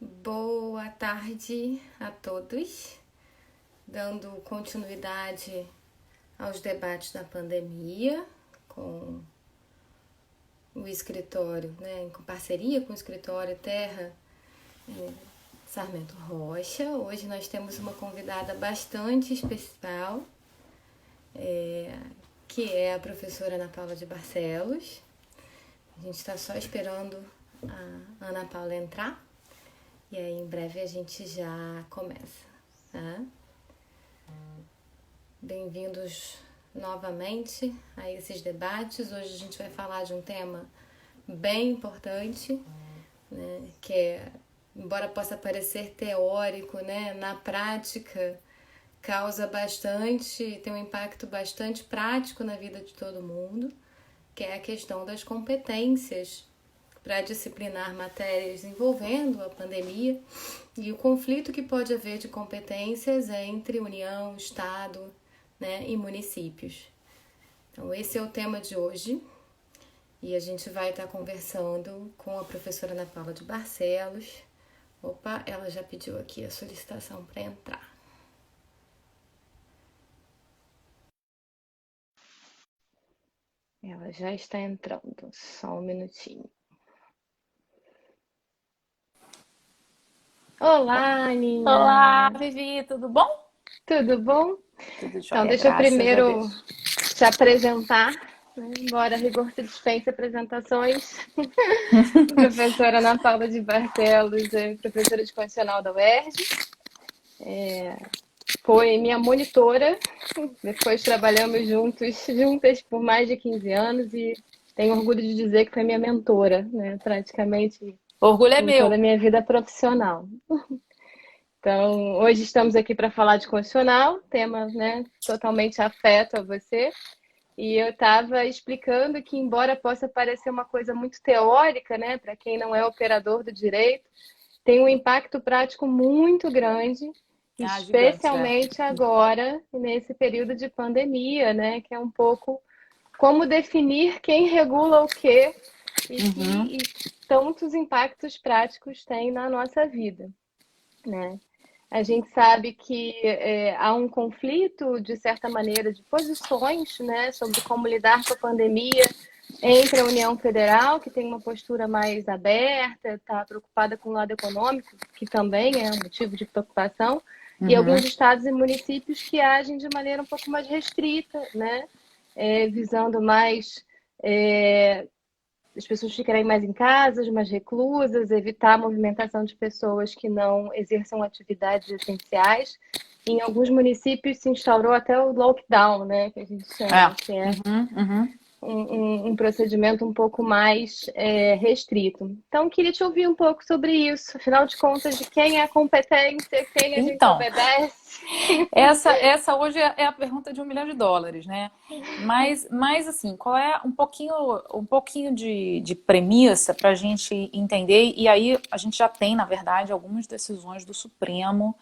Boa tarde a todos, dando continuidade aos debates da pandemia com o escritório, em parceria com o escritório Terra Sarmento Rocha. Hoje nós temos uma convidada bastante especial, que é a professora Ana Paula de Barcelos. A gente está só esperando a Ana Paula entrar. E aí, em breve, a gente já começa, tá? Bem-vindos novamente a esses debates. Hoje a gente vai falar de um tema bem importante, né? Que é, embora possa parecer teórico, né? Na prática, causa bastante, tem um impacto bastante prático na vida de todo mundo, que é a questão das competências para disciplinar matérias envolvendo a pandemia e o conflito que pode haver de competências entre União, Estado, né, e municípios. Então, esse é o tema de hoje e a gente vai estar conversando com a professora Ana Paula de Barcelos. Opa, ela já pediu aqui a solicitação para entrar. Ela já está entrando, só um minutinho. Olá, Aninha! Olá, Vivi, tudo bom? Tudo bom? Tudo Então, jóia, deixa eu graças a primeiro Deus. te apresentar, né? Embora a rigor se dispense apresentações. A professora Ana Paula de Barcelos é professora de constitucional da UERJ, foi minha monitora, depois trabalhamos juntas por mais de 15 anos e tenho orgulho de dizer que foi minha mentora, né? Praticamente Orgulho é em toda a meu. minha vida profissional. Então, hoje estamos aqui para falar de constitucional, tema, né, totalmente afeto a você. E eu estava explicando que, embora possa parecer uma coisa muito teórica, né, para quem não é operador do direito, tem um impacto prático muito grande, Ah, gigante, é. especialmente agora, nesse período de pandemia, né, que é um pouco como definir quem regula o quê Uhum. e tantos impactos práticos tem na nossa vida, né? A gente sabe que há um conflito, de certa maneira, de posições, né, sobre como lidar com a pandemia entre a União Federal, que tem uma postura mais aberta, está preocupada com o lado econômico, que também é um motivo de preocupação, e Uhum. alguns estados e municípios que agem de maneira um pouco mais restrita, né, visando mais as pessoas ficarem mais em casa, mais reclusas, evitar a movimentação de pessoas que não exerçam atividades essenciais. Em alguns municípios se instaurou até o lockdown, né, que a gente chama, É. que é Uhum, uhum. um procedimento um pouco mais restrito. Então, queria te ouvir um pouco sobre isso. Afinal de contas, de quem é a competência, quem a gente Então, obedece. essa hoje é a pergunta de US$ 1 milhão, né? Mas assim, qual é um pouquinho de premissa para a gente entender? E aí a gente já tem, na verdade, algumas decisões do Supremo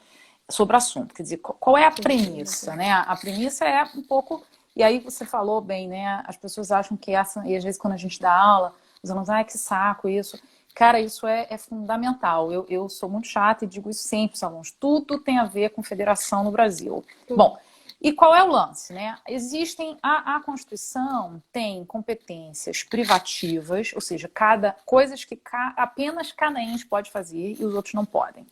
sobre o assunto. Quer dizer, qual é a premissa, né? A premissa é um pouco, e aí você falou bem, né? As pessoas acham que essa, e às vezes quando a gente dá aula, os alunos, ai, que saco isso. Cara, isso é fundamental. Eu sou muito chata e digo isso sempre aos alunos. Tudo tem a ver com federação no Brasil. Bom, e qual é o lance, né? A Constituição tem competências privativas, ou seja, coisas que apenas canaense pode fazer e os outros não podem.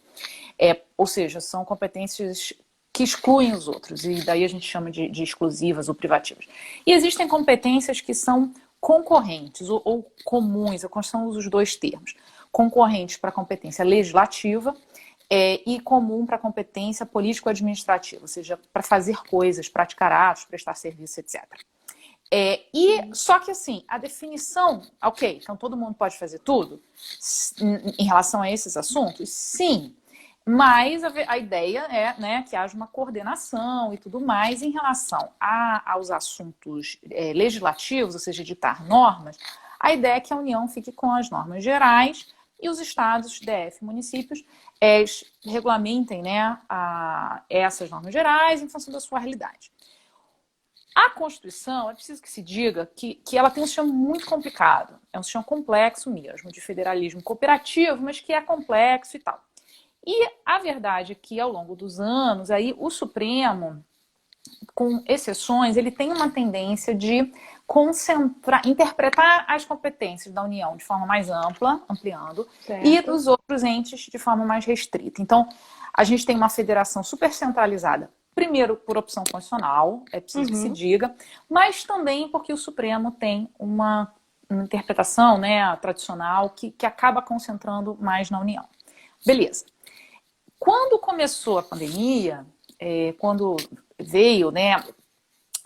Ou seja, são competências que excluem os outros, e daí a gente chama de exclusivas ou privativas. E existem competências que são concorrentes ou comuns, a Constituição usa os dois termos. Concorrentes para a competência legislativa e comum para a competência político-administrativa, ou seja, para fazer coisas, praticar atos, prestar serviço, etc. Só que assim, a definição, ok, então todo mundo pode fazer tudo em relação a esses assuntos? Sim, mas a ideia é, né, que haja uma coordenação e tudo mais em relação aos assuntos legislativos, ou seja, editar normas. A ideia é que a União fique com as normas gerais e os estados, DF, municípios, regulamentem, né, essas normas gerais em função da sua realidade. A Constituição, é preciso que se diga que ela tem um sistema muito complicado. É um sistema complexo mesmo, de federalismo cooperativo, mas que é complexo e tal. E a verdade é que, ao longo dos anos, aí o Supremo, com exceções, ele tem uma tendência de concentrar, interpretar as competências da União de forma mais ampla, ampliando, e Certo. dos outros entes de forma mais restrita. Então, a gente tem uma federação super centralizada, primeiro por opção constitucional, é preciso que se diga, mas também porque o Supremo tem uma interpretação, né, tradicional que acaba concentrando mais na União. Beleza. Quando começou a pandemia, quando veio, né,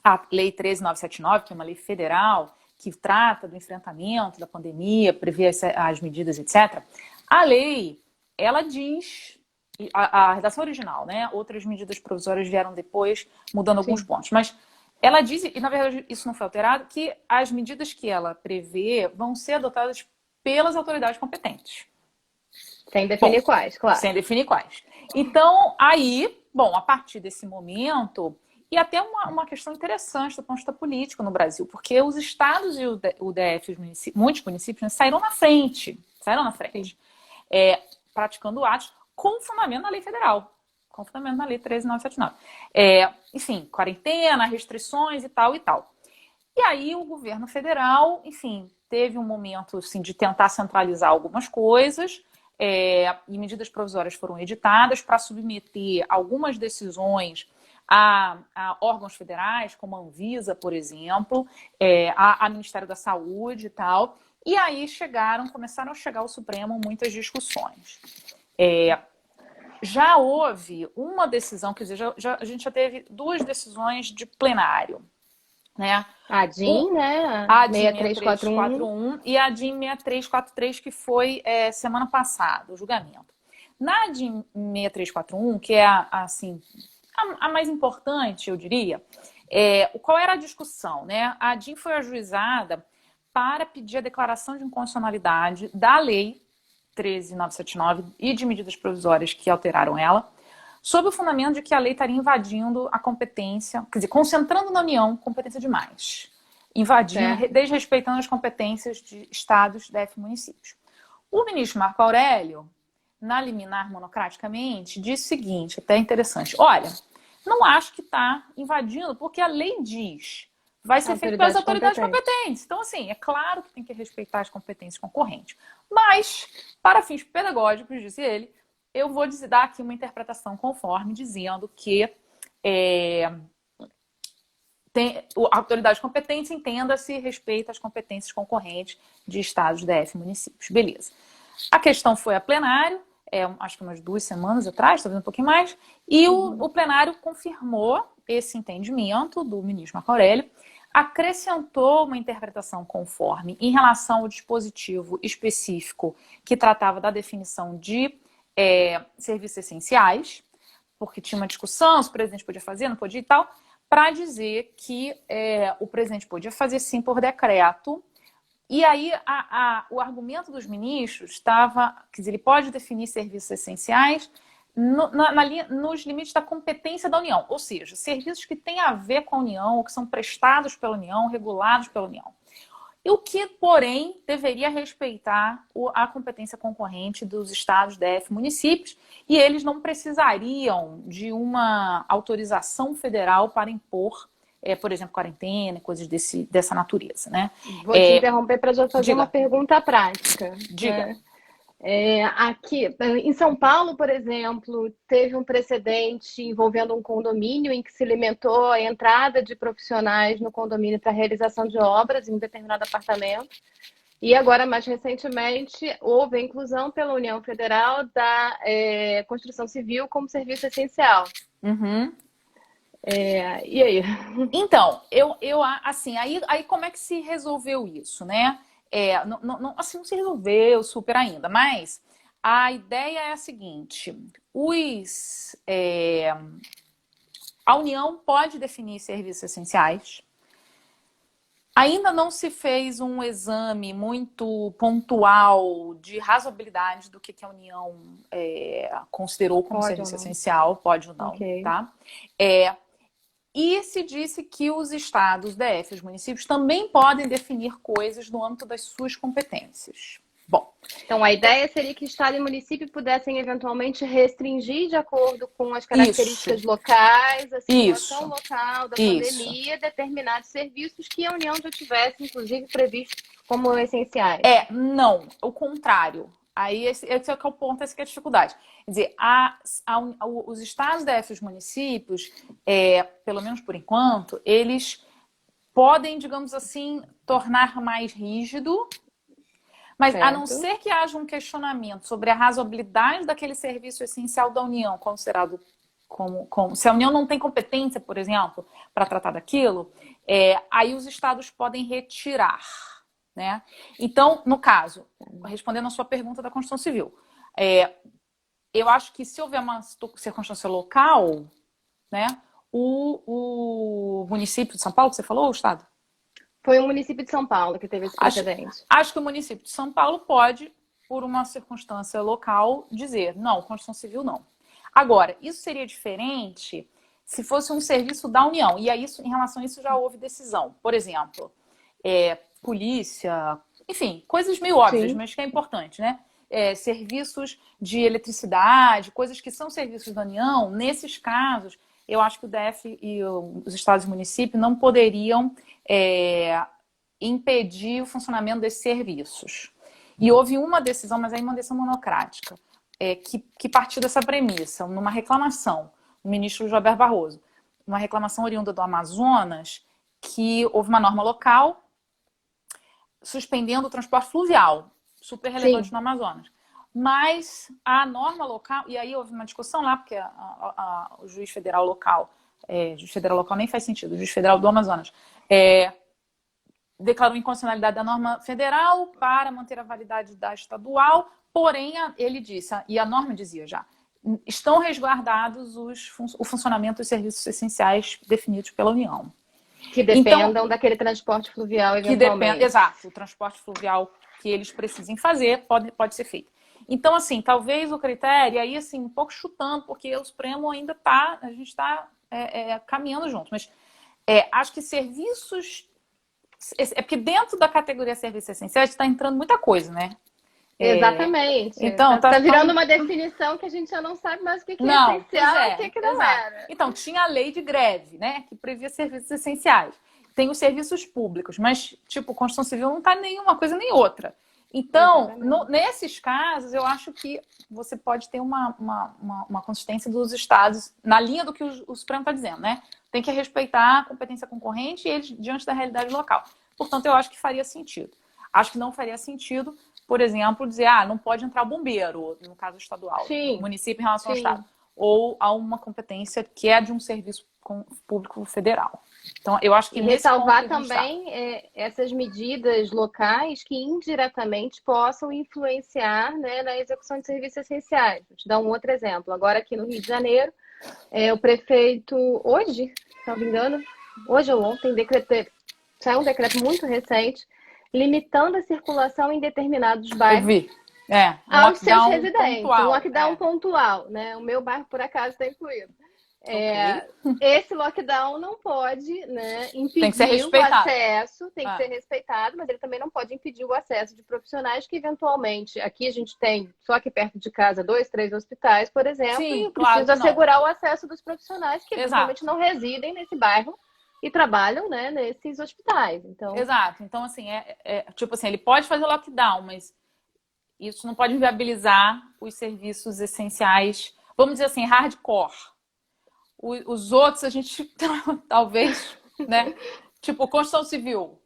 a Lei 13.979, que é uma lei federal que trata do enfrentamento da pandemia, prevê as medidas, etc. A lei, ela diz, a redação original, né, outras medidas provisórias vieram depois, mudando alguns pontos, mas ela diz, e na verdade isso não foi alterado, que as medidas que ela prevê vão ser adotadas pelas autoridades competentes. Sem definir quais, claro. Sem definir quais. Então, aí, bom, a partir desse momento, e até uma questão interessante do ponto de vista político no Brasil, porque os estados e o DF, muitos municípios, né, saíram na frente, praticando atos com fundamento na lei federal, com fundamento na lei 13.979. Enfim, quarentena, restrições e tal e tal. E aí o governo federal, enfim, teve um momento assim, de tentar centralizar algumas coisas, e medidas provisórias foram editadas para submeter algumas decisões a órgãos federais, como a Anvisa, por exemplo, a Ministério da Saúde e tal. E aí começaram a chegar ao Supremo muitas discussões. Já houve uma decisão, quer dizer, a gente já teve 2 decisões de plenário. Né? A DIN, né? A DIN 6341 e a DIN 6343, que foi semana passada, o julgamento. Na DIN 6341, que é assim, a mais importante, eu diria, qual era a discussão? Né? A DIN foi ajuizada para pedir a declaração de inconstitucionalidade da Lei 13.979 e de medidas provisórias que alteraram ela, sob o fundamento de que a lei estaria invadindo a competência, quer dizer, concentrando na União competência demais. Invadindo, desrespeitando as competências de estados, DF e municípios. O ministro Marco Aurélio, na liminar monocraticamente, disse o seguinte, até interessante, olha, não acho que está invadindo, porque a lei diz, vai ser feito pelas autoridades competentes. Então, assim, é claro que tem que respeitar as competências concorrentes. Mas, para fins pedagógicos, disse ele, eu vou dar aqui uma interpretação conforme, dizendo que a autoridade competente entenda-se e respeita as competências concorrentes de estados, DF e municípios. Beleza. A questão foi a plenário, acho que umas 2 semanas atrás, talvez um pouquinho mais, e o plenário confirmou esse entendimento do ministro Marco Aurélio, acrescentou uma interpretação conforme em relação ao dispositivo específico que tratava da definição de serviços essenciais, porque tinha uma discussão se o presidente podia fazer, não podia e tal, para dizer que o presidente podia fazer sim por decreto. E aí o argumento dos ministros estava, quer dizer, ele pode definir serviços essenciais nos limites da competência da União, ou seja, serviços que têm a ver com a União, ou que são prestados pela União, regulados pela União. E o que, porém, deveria respeitar a competência concorrente dos estados, DF, municípios, e eles não precisariam de uma autorização federal para impor, por exemplo, quarentena, coisas dessa natureza. Né? Vou te interromper para já fazer uma pergunta prática. Diga. Né? Aqui, em São Paulo, por exemplo, teve um precedente envolvendo um condomínio em que se limitou a entrada de profissionais no condomínio para realização de obras em um determinado apartamento. E agora, mais recentemente, houve a inclusão pela União Federal da construção civil como serviço essencial. Uhum. E aí? Então, assim, aí como é que se resolveu isso, né? Assim, não se resolveu super ainda, mas a ideia é a seguinte: a União pode definir serviços essenciais. Ainda não se fez um exame muito pontual de razoabilidade do que a União considerou como serviço essencial, pode ou não, tá? E se disse que os estados, DF, os municípios, também podem definir coisas no âmbito das suas competências. Bom, Então, a ideia seria que Estado e município pudessem eventualmente restringir, de acordo com as características isso, locais, a situação isso, local da isso. pandemia, determinados serviços que a União já tivesse, inclusive, previstos como essenciais. Não, o contrário. Aí esse é que é o ponto, essa que é a dificuldade. Quer dizer, os estados, DF e os municípios, pelo menos por enquanto, eles podem, digamos assim, tornar mais rígido, mas a não Certo. ser que haja um questionamento sobre a razoabilidade daquele serviço essencial da União, considerado como se a União não tem competência, por exemplo, para tratar daquilo, aí os estados podem retirar, né? Então, no caso, respondendo a sua pergunta da Constituição Civil, eu acho que se houver uma circunstância local, né, o município de São Paulo, que você falou, ou o estado? Foi o município de São Paulo que teve esse Acho, precedente. acho que o município de São Paulo pode, por uma circunstância local, dizer não, Constituição Civil não. Agora, isso seria diferente se fosse um serviço da União. E aí, em relação a isso, já houve decisão. Por exemplo, polícia, enfim, coisas meio óbvias, Sim. mas que é importante, né? Serviços de eletricidade, coisas que são serviços da União, nesses casos, eu acho que o DF e os estados e municípios não poderiam impedir o funcionamento desses serviços. E houve uma decisão, mas aí uma decisão monocrática, que partiu dessa premissa, numa reclamação do ministro Joaber Barroso, uma reclamação oriunda do Amazonas, que houve uma norma local suspendendo o transporte fluvial, super relevante no Amazonas. Mas a norma local, e aí houve uma discussão lá, porque o juiz federal local, juiz federal local nem faz sentido, o juiz federal do Amazonas, declarou inconstitucionalidade da norma federal para manter a validade da estadual, porém ele disse, e a norma dizia já, estão resguardados o funcionamento dos serviços essenciais definidos pela União. Que dependam daquele transporte fluvial eventualmente. Exato, o transporte fluvial que eles precisem fazer pode ser feito. Então, assim, talvez o critério, aí assim, um pouco chutando, porque o Supremo ainda a gente está caminhando junto, mas acho que serviços... porque dentro da categoria serviços essenciais está entrando muita coisa, né? Exatamente. Então, tá virando uma definição que a gente já não sabe mais o que é essencial e o que não era. Então, tinha a lei de greve, né? Que previa serviços essenciais. Tem os serviços públicos, mas, tipo, Constituição Civil não está nenhuma coisa nem outra. Então, nesses casos, eu acho que você pode ter uma consistência dos estados na linha do que o Supremo está dizendo, né? Tem que respeitar a competência concorrente e eles diante da realidade local. Portanto, eu acho que faria sentido. Acho que não faria sentido, por exemplo, dizer, não pode entrar bombeiro, no caso estadual, no município em relação ao estado, ou a uma competência que é de um serviço público federal. Então, eu acho que ressalvar também essas medidas locais que indiretamente possam influenciar, né, na execução de serviços essenciais. Vou te dar um outro exemplo. Agora aqui no Rio de Janeiro, o prefeito, hoje, se não me engano, hoje ou ontem, saiu um decreto muito recente, limitando a circulação em determinados bairros. Eu vi. Aos seus residentes. Pontual, um lockdown pontual, né? O meu bairro, por acaso, está incluído. Esse lockdown não pode, né, impedir o acesso, tem que ser respeitado, mas ele também não pode impedir o acesso de profissionais que, eventualmente, aqui a gente tem, só aqui perto de casa, 2, 3 hospitais, por exemplo, e eu preciso assegurar o acesso dos profissionais que, eventualmente, não residem nesse bairro e trabalham, né, nesses hospitais. Então... Exato. Então, assim, tipo assim, ele pode fazer lockdown, mas isso não pode inviabilizar os serviços essenciais, vamos dizer assim, hardcore. Os outros, a gente talvez, né? Tipo, Constituição Civil.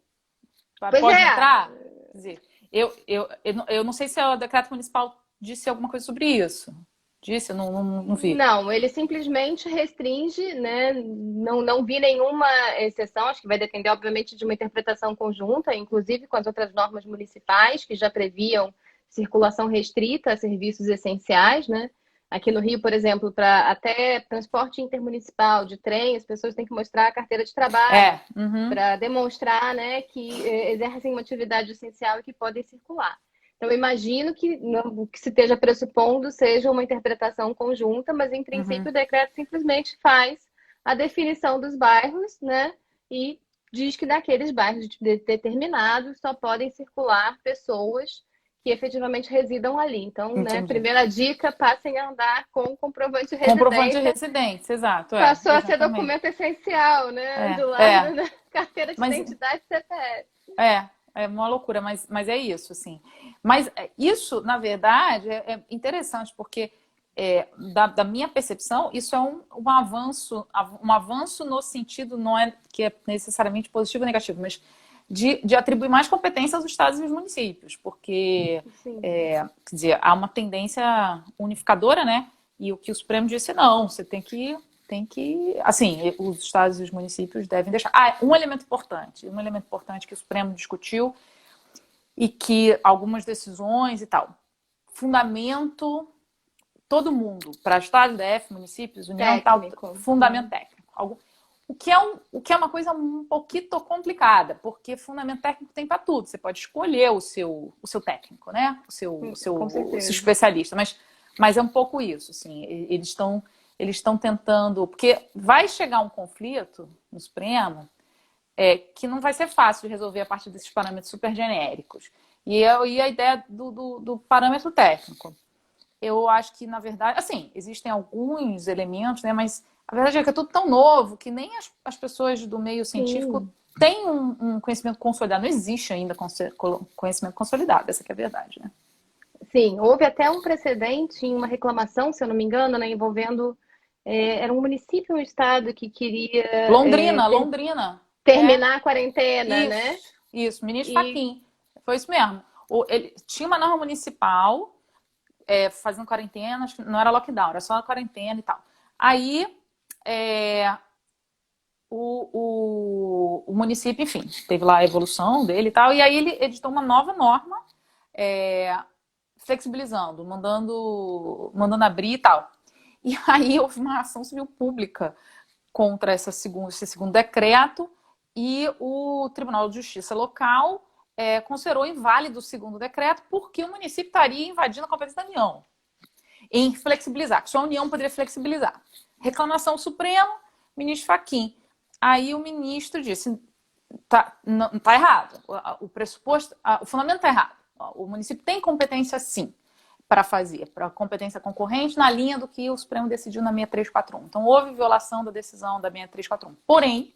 Pode entrar? Quer dizer, eu não sei se o decreto municipal disse alguma coisa sobre isso. Disse? Eu não vi. Não, ele simplesmente restringe, né? Não vi nenhuma exceção. Acho que vai depender, obviamente, de uma interpretação conjunta, inclusive com as outras normas municipais, que já previam circulação restrita a serviços essenciais, né? Aqui no Rio, por exemplo, para até transporte intermunicipal de trem, as pessoas têm que mostrar a carteira de trabalho para demonstrar, né, que exercem uma atividade essencial e que podem circular. Então, eu imagino que o que se esteja pressupondo seja uma interpretação conjunta, mas, em princípio, o decreto simplesmente faz a definição dos bairros, né, e diz que naqueles bairros determinados só podem circular pessoas que efetivamente residam ali. Então, né, Entendi. primeira dica, passem a andar com comprovante de Comprovante de residência. residência, exato, Passou a ser exatamente. documento essencial, né? Do É. lado da carteira de Mas identidade e CPF. é uma loucura, mas é isso, assim. Mas isso, na verdade, é interessante, porque da minha percepção, isso é um avanço no sentido, não é que é necessariamente positivo ou negativo, mas de atribuir mais competência aos estados e aos municípios, porque, Sim. quer dizer, há uma tendência unificadora, né? E o que o Supremo disse, não, você tem que, assim, os estados e os municípios devem deixar. Um elemento importante que o Supremo discutiu e que algumas decisões e tal, fundamento todo mundo, para estado, DF, municípios, União, Técnico. tal, fundamento técnico. O que é uma coisa um pouquinho complicada, porque fundamento técnico tem para tudo. Você pode escolher o seu técnico, né? O seu especialista, mas é um pouco isso, assim. Eles estão tentando, porque vai chegar um conflito no Supremo que não vai ser fácil de resolver a partir desses parâmetros super genéricos. E a ideia do parâmetro técnico. Eu acho que, na verdade, assim, existem alguns elementos, né? Mas a verdade é que é tudo tão novo que nem as pessoas do meio científico têm um conhecimento consolidado. Não existe ainda conhecimento consolidado, essa que é a verdade, né? Sim, houve até um precedente em uma reclamação, se eu não me engano, né, envolvendo... era um município, um estado que queria... Londrina. Terminar a quarentena, Isso, né? Isso, ministro Fachin. Foi isso mesmo. Ele tinha uma norma municipal fazendo quarentena, acho que não era lockdown, era só a quarentena e tal. Aí, o município, enfim, teve lá a evolução dele e tal, e aí ele editou uma nova norma flexibilizando, mandando abrir e tal. E aí houve uma ação civil pública contra esse segundo decreto e o Tribunal de Justiça local considerou inválido o segundo decreto porque o município estaria invadindo a competência da União em flexibilizar, que só a União poderia flexibilizar. Reclamação Supremo, ministro Fachin. Aí o ministro disse, não está errado, o pressuposto, o fundamento está errado. O município tem competência sim para fazer, para competência concorrente, na linha do que o Supremo decidiu na 6341. Então houve violação da decisão da 6341. Porém,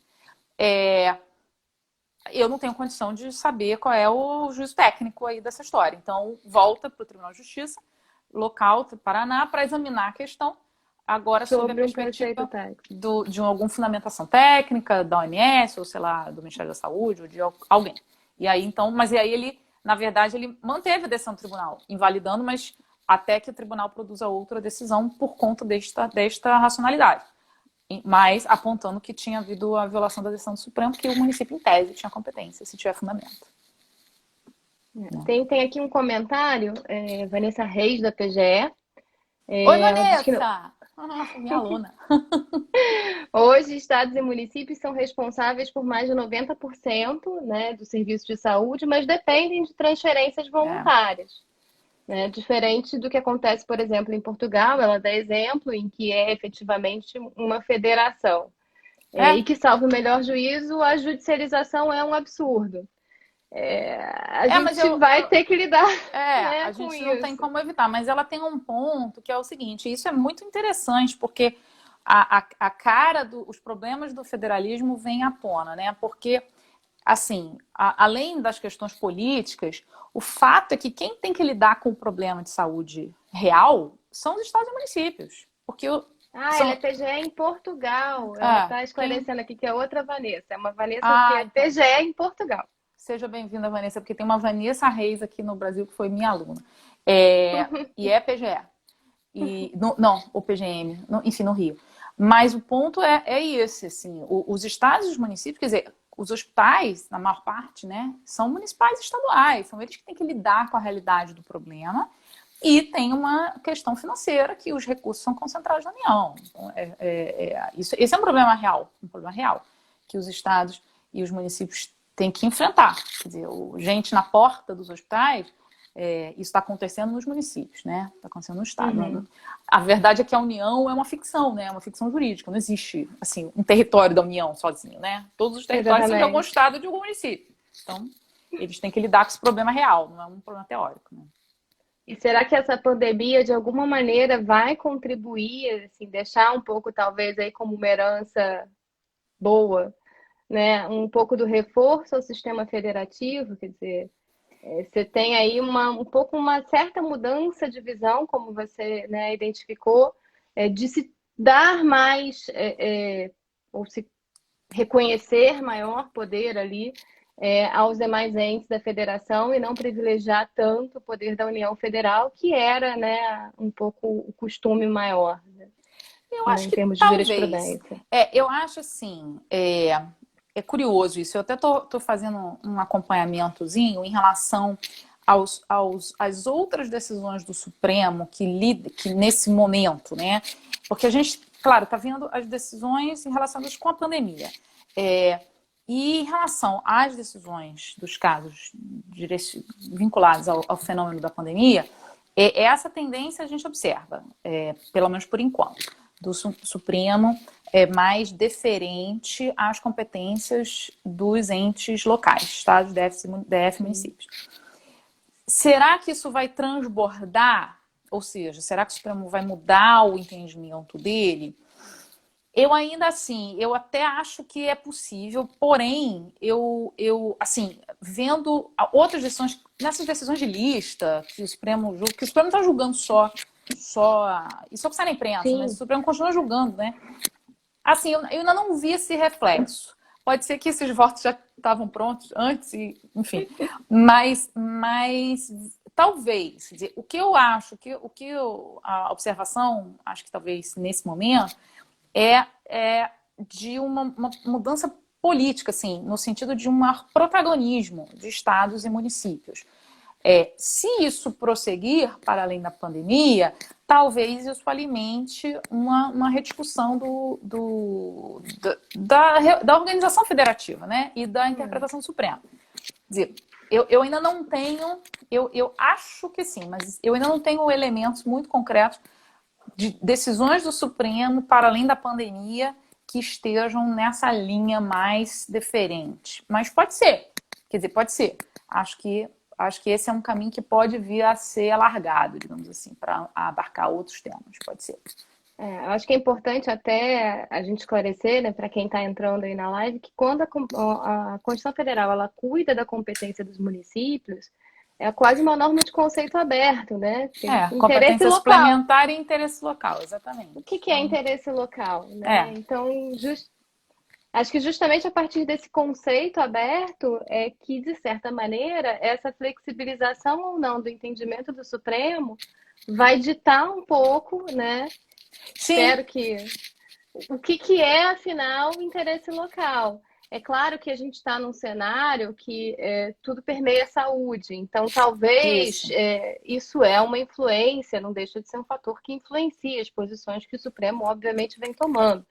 eu não tenho condição de saber qual é o juízo técnico aí dessa história. Então, volta para o Tribunal de Justiça local do Paraná para examinar a questão, agora sob a perspectiva de alguma fundamentação técnica da OMS, ou sei lá, do Ministério da Saúde, ou de alguém. E aí, então, mas e aí ele, na verdade, ele manteve a decisão do tribunal, invalidando, mas até que o tribunal produza outra decisão por conta desta racionalidade. Mas apontando que tinha havido a violação da decisão do Supremo, que o município, em tese, tinha competência, se tiver fundamento. Tem aqui um comentário, Vanessa Reis, da PGE. Oi, Vanessa! Minha aluna. Hoje, estados e municípios são responsáveis por mais de 90%, né, do serviço de saúde, mas dependem de transferências voluntárias. Né? Diferente do que acontece, por exemplo, em Portugal, ela dá exemplo em que é efetivamente uma federação. E que, salvo o melhor juízo, a judicialização é um absurdo. A gente vai ter que lidar né, a gente não tem como evitar, mas ela tem um ponto que é o seguinte, isso é muito interessante, porque a cara os problemas do federalismo vem à tona, né? Porque, assim, além das questões políticas, o fato é que quem tem que lidar com o problema de saúde real são os estados e municípios. Porque ela é PGE em Portugal. Ela está esclarecendo aqui que é outra Vanessa. É uma Vanessa que é PGE em Portugal. Seja bem-vinda, Vanessa, porque tem uma Vanessa Reis aqui no Brasil que foi minha aluna. E é PGE. O PGM, enfim, no Rio. Mas o ponto é esse, assim, os estados e os municípios, quer dizer, os hospitais, na maior parte, né, são municipais e estaduais, são eles que têm que lidar com a realidade do problema e tem uma questão financeira que os recursos são concentrados na União. Então, esse é um problema real, que os estados e os municípios têm que enfrentar. Quer dizer, gente na porta dos hospitais, isso está acontecendo nos municípios, né? Está acontecendo no estado. Uhum. A verdade é que a União é uma ficção, né? É uma ficção jurídica. Não existe, assim, um território da União sozinho, né? Todos os territórios são de algum estado, de algum município. Então, eles têm que lidar com esse problema real, não é um problema teórico, né? E será que essa pandemia, de alguma maneira, vai contribuir, assim, deixar um pouco, talvez, aí como uma herança boa, né? Um pouco do reforço ao sistema federativo, quer dizer, você tem aí um pouco uma certa mudança de visão, como você, né, identificou, de se dar mais, ou se reconhecer maior poder ali aos demais entes da federação e não privilegiar tanto o poder da União Federal, que era, né, um pouco o costume maior, Eu né, acho em que termos de talvez. jurisprudência. Eu acho assim, é curioso isso. Eu até tô fazendo um acompanhamentozinho em relação às outras decisões do Supremo que nesse momento, né? Porque a gente, claro, está vendo as decisões relacionadas com a pandemia. E em relação às decisões dos casos vinculados ao fenômeno da pandemia, essa tendência a gente observa, pelo menos por enquanto, do Supremo mais deferente às competências dos entes locais, estados, DF, municípios. Será que isso vai transbordar? Ou seja, será que o Supremo vai mudar o entendimento dele? Eu ainda assim, eu até acho que é possível, porém, assim, vendo outras decisões, nessas decisões de lista, que o Supremo está julgando só, isso sai na imprensa, mas o Sim. Supremo continua julgando, né? Assim, eu ainda não vi esse reflexo. Pode ser que esses votos já estavam prontos antes, enfim. Mas talvez, quer dizer, o que eu acho, a observação, acho que talvez nesse momento, é de uma mudança política, assim, no sentido de um maior protagonismo de estados e municípios. Se isso prosseguir para além da pandemia, talvez isso alimente uma rediscussão da organização federativa, né? E da interpretação do Supremo. Quer dizer, eu ainda não tenho, eu acho que sim, mas eu ainda não tenho elementos muito concretos de decisões do Supremo para além da pandemia que estejam nessa linha mais deferente. Mas pode ser, quer dizer, pode ser. Acho que esse é um caminho que pode vir a ser alargado, digamos assim, para abarcar outros temas, pode ser. Eu acho que é importante até a gente esclarecer, né, para quem está entrando aí na live, que quando a Constituição Federal ela cuida da competência dos municípios, é quase uma norma de conceito aberto, né? Tem interesse Competência local. suplementar e interesse local, exatamente. O que é interesse local, né? Então, acho que justamente a partir desse conceito aberto é que, de certa maneira, essa flexibilização ou não do entendimento do Supremo vai ditar um pouco, né? Sim. Espero que o que é, afinal, o interesse local. É claro que a gente está num cenário que tudo permeia a saúde, então talvez isso é uma influência, não deixa de ser um fator que influencia as posições que o Supremo, obviamente, vem tomando.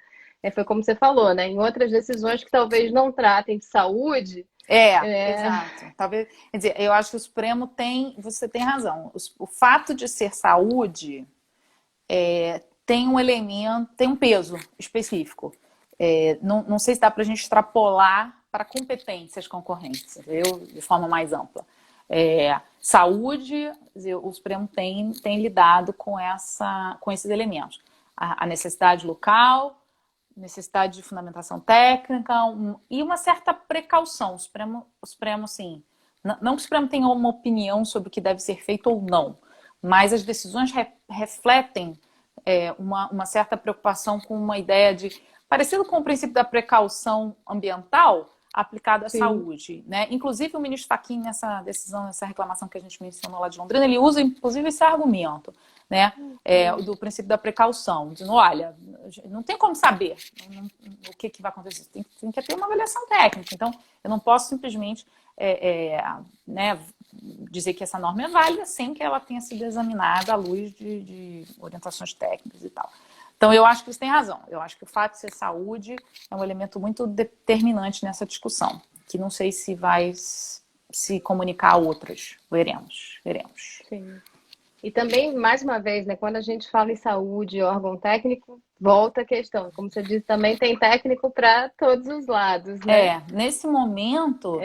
Foi como você falou, né? Em outras decisões que talvez não tratem de saúde. Exato. Talvez, quer dizer, eu acho que o Supremo você tem razão. O fato de ser saúde tem um elemento, tem um peso específico. Não sei se dá para a gente extrapolar para competências concorrentes, de forma mais ampla. Saúde, o Supremo tem lidado com esses elementos. A necessidade local, necessidade de fundamentação técnica e uma certa precaução. O Supremo assim, não que o Supremo tenha uma opinião sobre o que deve ser feito ou não, mas as decisões refletem uma certa preocupação com uma ideia parecido com o princípio da precaução ambiental aplicado à saúde, né? Inclusive o ministro Fachin nessa decisão, nessa reclamação que a gente mencionou lá de Londrina, ele usa inclusive esse argumento, né? Do princípio da precaução, dizendo, olha, não tem como saber o que vai acontecer, tem que ter uma avaliação técnica, então eu não posso simplesmente né, dizer que essa norma é válida sem que ela tenha sido examinada à luz de orientações técnicas e tal. Então, eu acho que eles têm razão. Eu acho que o fato de ser saúde é um elemento muito determinante nessa discussão, que não sei se vai se comunicar a outras. Veremos. Sim. E também, mais uma vez, né, quando a gente fala em saúde, órgão técnico, volta a questão. Como você disse, também tem técnico para todos os lados, né? Nesse momento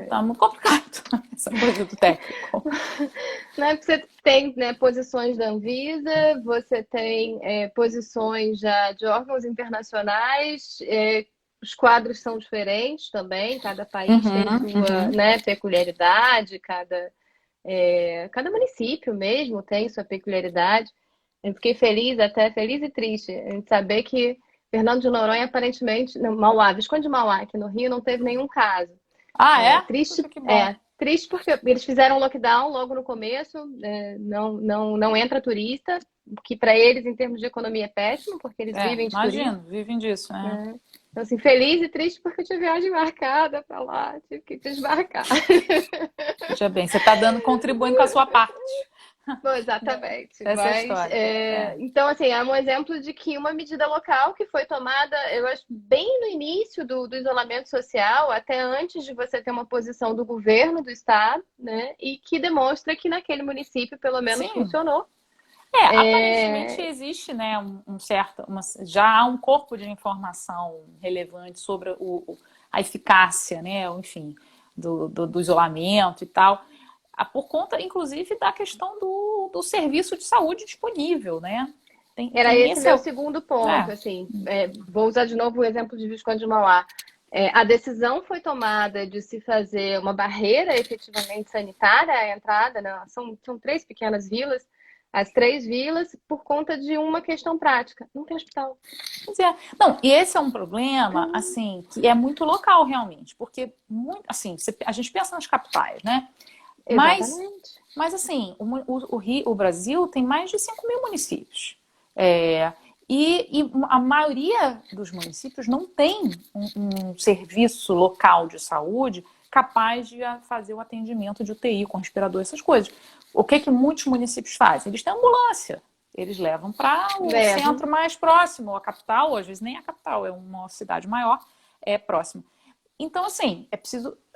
tá muito complicado essa coisa do técnico. Né? Você tem, né, posições da Anvisa, você tem posições já de órgãos internacionais, os quadros são diferentes também, cada país tem sua, né, peculiaridade, cada município mesmo tem sua peculiaridade. Eu fiquei feliz, até feliz e triste, em saber que Fernando de Noronha, aparentemente, não, Mauá, Visconde de Mauá, aqui no Rio, não teve nenhum caso. Ah, é? Triste, Puxa, que bom. triste porque eles fizeram lockdown logo no começo, não entra turista, que para eles, em termos de economia, é péssimo, porque eles vivem de Imagino, turismo. vivem disso, né? Então, assim, feliz e triste porque eu tive viagem marcada para lá, tive que desmarcar. Veja bem, você está contribuindo com a sua parte. Bom, exatamente. Essa história. Então, assim, é um exemplo de que uma medida local que foi tomada, eu acho, bem no início do isolamento social, até antes de você ter uma posição do governo do estado, né? E que demonstra que naquele município, pelo menos, Sim. funcionou. Aparentemente existe, né, já há um corpo de informação relevante sobre a eficácia, né, enfim, do isolamento e tal, por conta, inclusive, da questão do serviço de saúde disponível, né? Era esse meu segundo ponto, assim, vou usar de novo o exemplo de Visconde de Mauá. A decisão foi tomada de se fazer uma barreira efetivamente sanitária à entrada, né? São 3 pequenas vilas, as 3 vilas, por conta de uma questão prática. Não tem hospital. Não, e esse é um problema, assim, que é muito local, realmente. Porque, assim, a gente pensa nas capitais, né? Exatamente. Mas assim, o Brasil tem mais de 5 mil municípios. E a maioria dos municípios não tem um serviço local de saúde capaz de fazer o atendimento de UTI com respirador, essas coisas. O que muitos municípios fazem? Eles têm ambulância. Eles levam para o centro mais próximo, a capital, ou às vezes nem a capital, é uma cidade maior, próximo. Então, assim,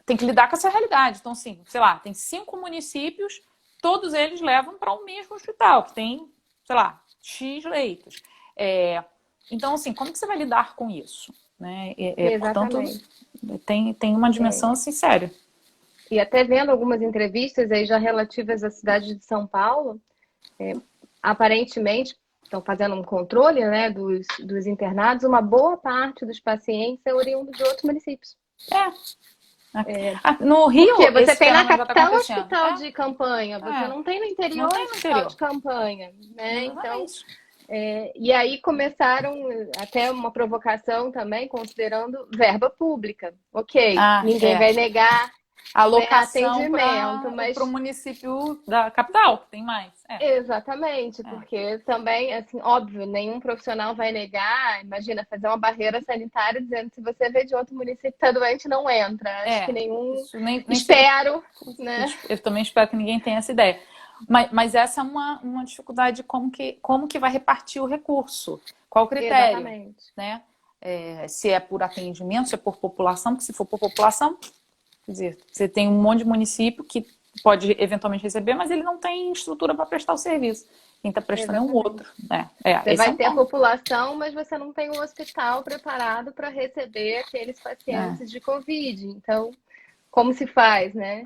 tem que lidar com essa realidade. Então, assim, sei lá, tem 5 municípios, todos eles levam para o mesmo hospital, que tem, sei lá, X leitos. Então, assim, como que você vai lidar com isso? Né? Portanto, tem uma dimensão assim séria. E até vendo algumas entrevistas aí já relativas à cidade de São Paulo, aparentemente estão fazendo um controle, né, dos internados, uma boa parte dos pacientes é oriundo de outros municípios. No Rio, porque você tem na capital hospital de campanha, você não tem no interior hospital de campanha, né? Então, e aí começaram até uma provocação também, considerando verba pública. Ok, ninguém vai negar alocação atendimento, mas para o município da capital, que tem mais. Exatamente, porque também, assim, óbvio, nenhum profissional vai negar, imagina, fazer uma barreira sanitária dizendo que se você vê de outro município que está doente, não entra. Acho que nenhum... espero, né? Eu também espero que ninguém tenha essa ideia. Mas essa é uma dificuldade de como que vai repartir o recurso. Qual o critério? Exatamente. Né? Se é por atendimento, se é por população, porque se for por população, quer dizer, você tem um monte de município que pode eventualmente receber, mas ele não tem estrutura para prestar o serviço. Quem está prestando é um outro. Você vai ter a população, mas você não tem um hospital preparado para receber aqueles pacientes de Covid. Então, como se faz, né?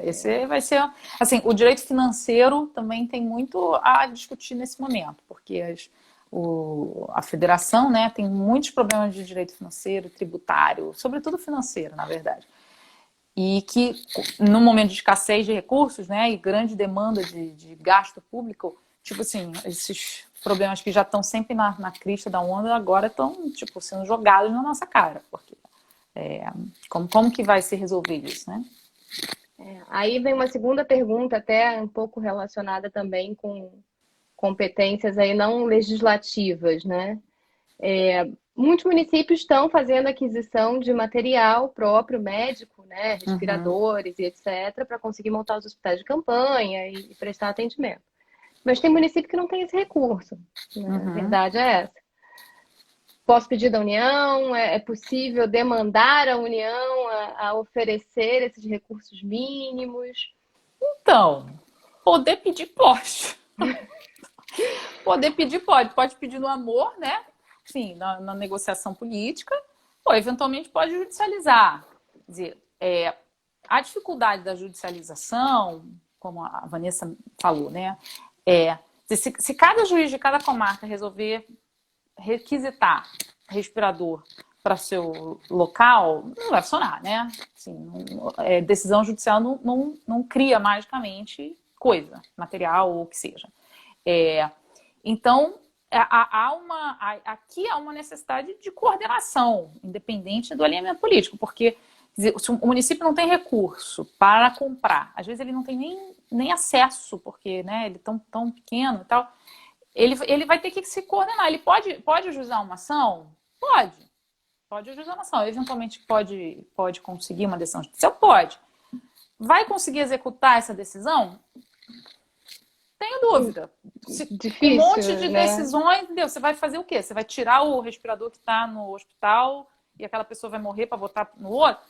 Esse vai ser... Assim, o direito financeiro também tem muito a discutir nesse momento, porque a federação, né, tem muitos problemas de direito financeiro, tributário, sobretudo financeiro, na verdade. E que, no momento de escassez de recursos, né, e grande demanda de gasto público, tipo assim, esses problemas que já estão sempre na crista da onda, agora estão, tipo, sendo jogados na nossa cara, porque como que vai se resolver isso, né? Aí vem uma segunda pergunta, até um pouco relacionada também com competências aí não legislativas, né? Muitos municípios estão fazendo aquisição de material próprio médico, né, respiradores e etc, para conseguir montar os hospitais de campanha e prestar atendimento. Mas tem município que não tem esse recurso, né? A verdade é essa. Posso pedir da União? É possível demandar a União a oferecer esses recursos mínimos? Então, poder pedir pode. Poder pedir pode pedir no amor, né? Sim, na negociação política, ou eventualmente pode judicializar. Quer dizer, a dificuldade da judicialização, como a Vanessa falou, né? Se cada juiz de cada comarca resolver requisitar respirador para seu local, não vai funcionar, né? Assim, decisão judicial não cria magicamente coisa, material ou o que seja. Então, aqui há uma necessidade de coordenação, independente do alinhamento político, porque quer dizer, se o município não tem recurso para comprar, às vezes ele não tem nem acesso, porque né, ele é tão pequeno e tal, ele vai ter que se coordenar. Ele pode ajuizar uma ação? Pode ajuizar uma ação. Eventualmente pode conseguir uma decisão judicial? Pode. Vai conseguir executar essa decisão? Tenho dúvida. Difícil, um monte de né? decisões, entendeu? Você vai fazer o quê? Você vai tirar o respirador que está no hospital e aquela pessoa vai morrer para botar no outro?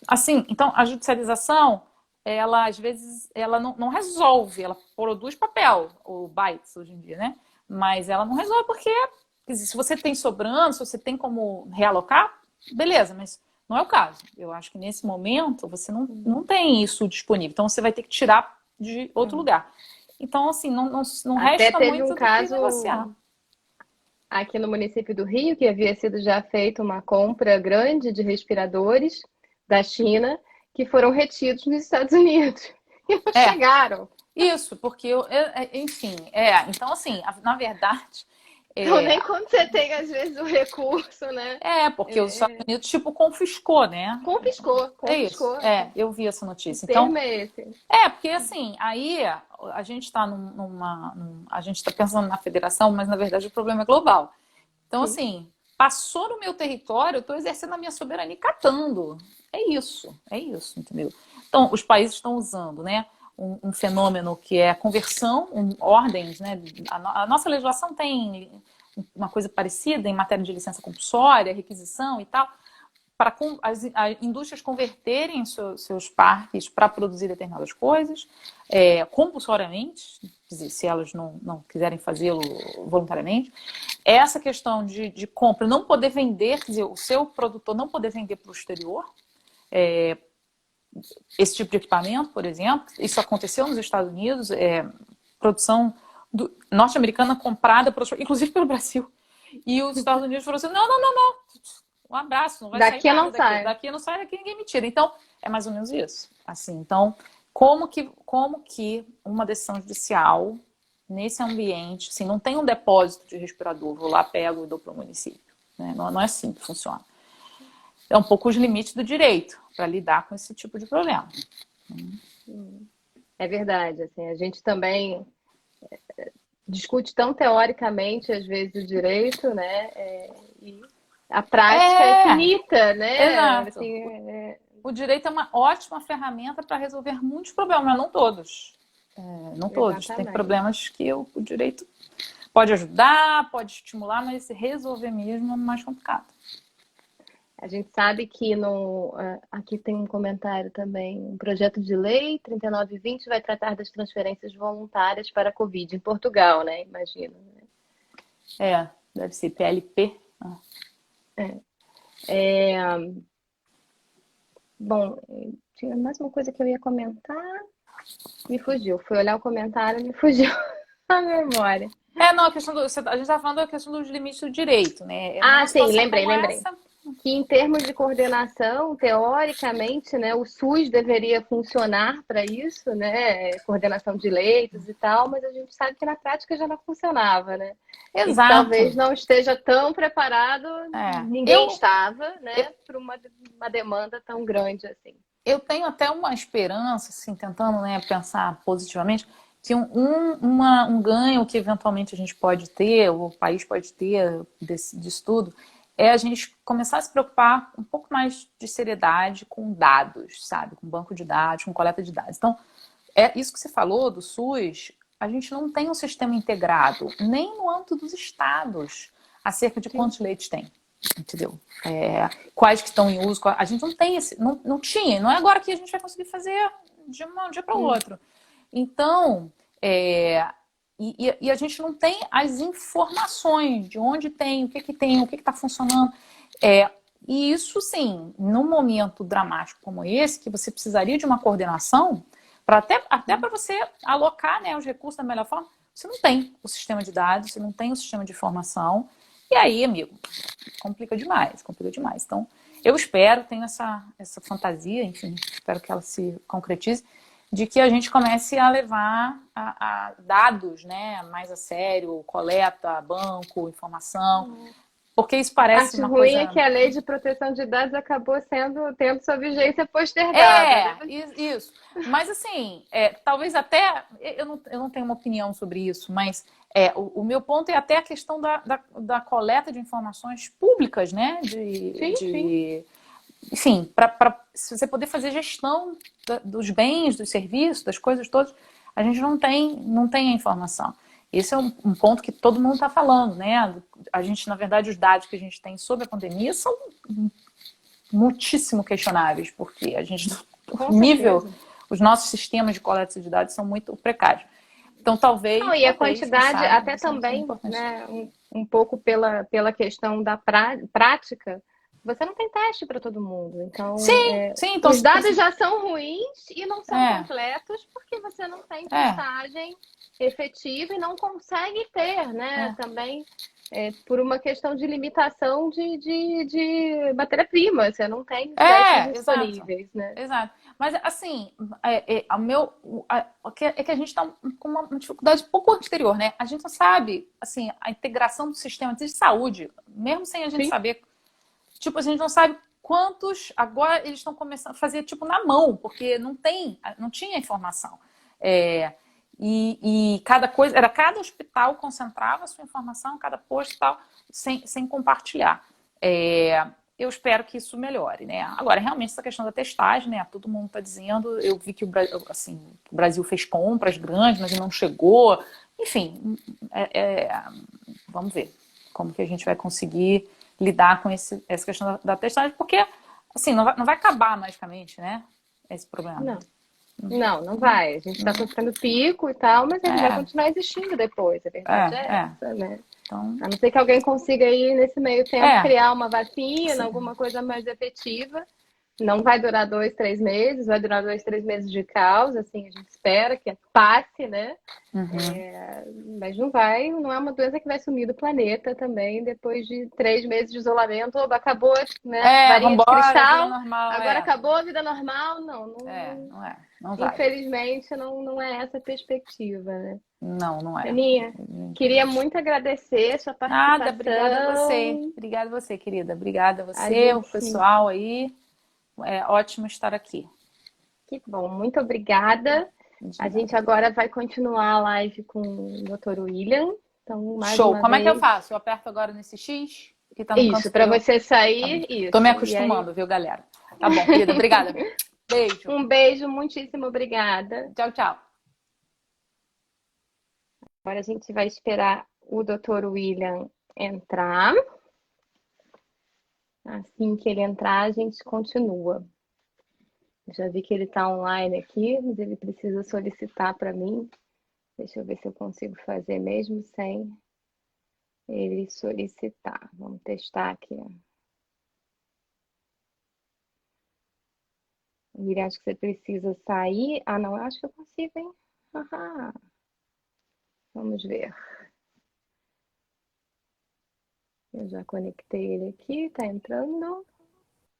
Assim, então a judicialização, ela às vezes ela não resolve, ela produz papel, ou bytes hoje em dia, né? Mas ela não resolve porque quer dizer, se você tem sobrando, se você tem como realocar, beleza, mas não é o caso. Eu acho que nesse momento você não tem isso disponível. Então você vai ter que tirar de outro lugar. Então, assim, não Até resta teve muito um do que caso negociar. aqui no município do Rio, que havia sido já feita uma compra grande de respiradores da China, que foram retidos nos Estados Unidos. E não chegaram. Isso, porque, enfim, então, assim, na verdade... Então, nem quando você tem, às vezes, o recurso, né? Porque os Estados Unidos, tipo, confiscou, né? Confiscou. É isso, eu vi essa notícia. O termo é esse. Porque assim, aí a gente está a gente está pensando na federação, mas na verdade o problema é global. Então, assim, passou no meu território, eu estou exercendo a minha soberania e catando. É isso, entendeu? Então, os países estão usando, né, um fenômeno que é a conversão, ordens, né? A nossa legislação tem uma coisa parecida em matéria de licença compulsória, requisição e tal, para as indústrias converterem seus parques para produzir determinadas coisas, compulsoriamente, quer dizer, se elas não quiserem fazê-lo voluntariamente. Essa questão de compra, não poder vender, quer dizer, o seu produtor não poder vender para o exterior, esse tipo de equipamento, por exemplo, isso aconteceu nos Estados Unidos, produção norte-americana comprada, inclusive pelo Brasil, e os Estados Unidos falaram assim, não, um abraço, não vai daqui sair nada não sai. Daqui não sai, daqui ninguém me tira. Então, é mais ou menos isso. Assim, então, como que uma decisão judicial, nesse ambiente, assim, não tem um depósito de respirador, vou lá, pego e dou para o município. Né? Não é assim que funciona. É um pouco os limites do direito para lidar com esse tipo de problema. É verdade. Assim, a gente também discute tão teoricamente, às vezes, o direito, né? E a prática é finita, né? Exato. Assim, O direito é uma ótima ferramenta para resolver muitos problemas, mas não todos. Não todos. Exatamente. Tem problemas que o direito pode ajudar, pode estimular, mas resolver mesmo é mais complicado. A gente sabe que aqui tem um comentário também, um projeto de lei 3920 vai tratar das transferências voluntárias para a Covid em Portugal, né? Imagino. Né? Deve ser PLP. Bom, tinha mais uma coisa que eu ia comentar, me fugiu. Fui olhar o comentário, me fugiu a memória. A questão a gente estava falando da questão dos limites do direito, né? Sim, lembrei. Que em termos de coordenação, teoricamente, né, o SUS deveria funcionar para isso, né? Coordenação de leitos e tal, mas a gente sabe que na prática já não funcionava, né? Exato. E talvez não esteja tão preparado, ninguém estava, né, para uma demanda tão grande assim. Eu tenho até uma esperança, assim, tentando, né, pensar positivamente, que um ganho que eventualmente a gente pode ter, o país pode ter disso tudo, é a gente começar a se preocupar um pouco mais de seriedade com dados, sabe? Com banco de dados, com coleta de dados. Então, isso que você falou do SUS, a gente não tem um sistema integrado, nem no âmbito dos estados, acerca de quantos leitos tem, entendeu? Quais que estão em uso, a gente não tem não tinha, não é agora que a gente vai conseguir fazer de um dia para o outro. Então, e a gente não tem as informações de onde tem, o que está funcionando. E isso, sim, num momento dramático como esse, que você precisaria de uma coordenação, até para você alocar, né, os recursos da melhor forma, você não tem o sistema de dados, você não tem o sistema de informação, e aí, amigo, complica demais, complica demais. Então, eu espero, tenho essa fantasia, enfim, espero que ela se concretize, de que a gente comece a levar a dados, né, mais a sério, coleta, banco, informação, porque isso A parece parte uma ruim é coisa... que a lei de proteção de dados acabou tendo sua vigência postergada, né? Isso. Mas assim, talvez até, eu não tenho uma opinião sobre isso, mas o meu ponto é até a questão da coleta de informações públicas, né? Sim. Enfim, para você poder fazer gestão dos bens, dos serviços, das coisas todas, a gente não tem a informação. Esse é um ponto que todo mundo está falando, né? A gente, na verdade, os dados que a gente tem sobre a pandemia são muitíssimo questionáveis, porque a gente, o Com nível, certeza. os nossos sistemas de coleta de dados são muito precários. Então, Não, e a quem quantidade, sabe, até isso é também, importante. né, um pouco pela questão da prática, você não tem teste para todo mundo. Então, Sim, então, os dados já são ruins e não são é, completos porque você não tem é, testagem efetiva e não consegue ter, né? é, Também por uma questão de limitação de matéria-prima, você não tem testes exato. disponíveis, né? Exato. Mas, assim, é que a gente está com uma dificuldade um pouco anterior, né? A gente não sabe, assim, a integração do sistema de saúde, mesmo sem a gente Sim. saber, tipo, a gente não sabe quantos, agora eles estão começando a fazer, tipo, na mão, porque não tinha informação. É, e cada coisa, cada hospital concentrava a sua informação, cada posto e tal, sem compartilhar. Eu espero que isso melhore, né? Agora, realmente, essa questão da testagem, né? Todo mundo está dizendo, eu vi que o Brasil fez compras grandes, mas não chegou. Enfim, vamos ver como que a gente vai conseguir lidar com essa questão da testagem, porque, assim, não vai acabar magicamente, né? Esse problema. Não. Não vai. A gente está sofrendo pico e tal, mas ele vai É, continuar existindo depois. A verdade é é. essa, né? Então, A não ser que alguém consiga aí, nesse meio tempo, criar uma vacina, sim. alguma coisa mais efetiva. Não vai durar 2, 3 meses, vai durar 2, 3 meses de caos, assim, a gente espera que passe, né? Uhum. Mas não é uma doença que vai sumir do planeta também, depois de 3 meses de isolamento, oba, acabou, né? Varinha de Vambora, vida cristal, normal, agora acabou a vida normal. não é, não vai. Infelizmente, não é essa a perspectiva, né? Não é. Aninha, queria muito agradecer a sua Nada, obrigada a você. participação. Obrigada a você, querida. Obrigada a A você, o gente, pessoal aí. É ótimo estar aqui. que bom, muito obrigada. De A gente nada. agora vai continuar a live com o Dr. William. Então, mais Show. uma Como é que eu vez, faço? Eu aperto agora nesse X, que tá no canto isso, para superior? você Tá bom. sair, Tô me isso. E aí, acostumando, viu, galera? Tá bom, querida. Obrigada. Beijo. um beijo, muitíssimo obrigada. Tchau, tchau. Agora a gente vai esperar o Dr. William entrar. Assim que ele entrar, a gente continua. Já vi que ele está online aqui, mas ele precisa solicitar para mim. Deixa eu ver se eu consigo fazer mesmo sem ele solicitar. Vamos testar aqui. William, acho que você precisa sair. Ah, não, eu acho que eu consigo, hein? Aham. Vamos ver. Eu já conectei ele aqui, tá entrando.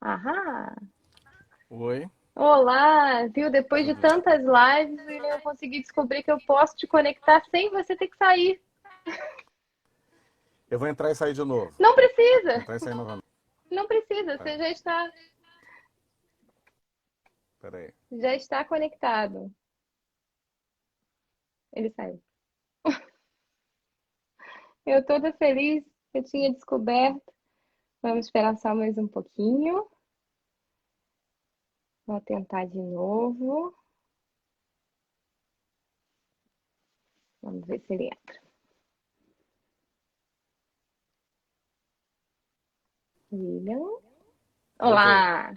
Aham. Oi, Olá, viu? Depois de tudo. tantas lives, William, eu consegui descobrir que eu posso te conectar sem você ter que sair. Eu vou entrar e sair de novo. Não precisa, Entrar e sair novamente. não precisa. Tá, Você peraí. já está conectado. Ele saiu. Eu toda feliz, eu tinha descoberto. Vamos esperar só mais um pouquinho. Vou tentar de novo. Vamos ver se ele entra. William. Voltei. Olá,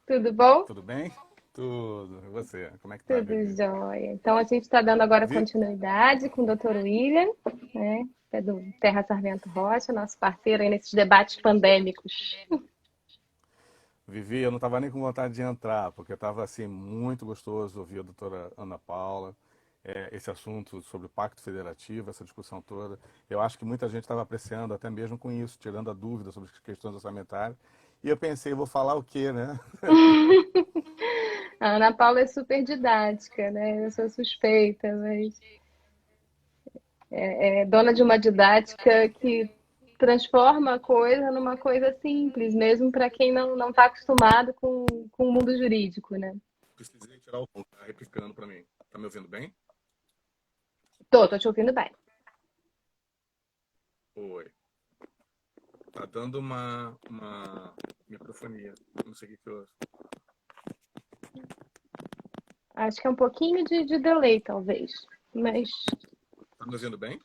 tudo bom? Tudo bem? Tudo. E você? Como é que tá, Tudo Vivi? jóia. Então, a gente está dando agora Vi... continuidade com o Dr. William, né? Que é do Terra Sarmento Rocha, nosso parceiro aí nesses debates pandêmicos. Vivi, eu não estava nem com vontade de entrar, porque estava assim muito gostoso ouvir a doutora Ana Paula, esse assunto sobre o Pacto Federativo, essa discussão toda. Eu acho que muita gente estava apreciando até mesmo com isso, tirando a dúvida sobre as questões orçamentárias. E eu pensei, vou falar o quê, né? A Ana Paula é super didática, né? Eu sou suspeita, mas é dona de uma didática que transforma a coisa numa coisa simples, mesmo para quem não está acostumado com o mundo jurídico, né? Precisei tirar o som, tá replicando para mim. Tá me ouvindo bem? Tô te ouvindo bem. Oi. Tá dando uma microfonia. Não sei o que que eu... Acho que é um pouquinho de delay, talvez. Mas Tá me ouvindo bem?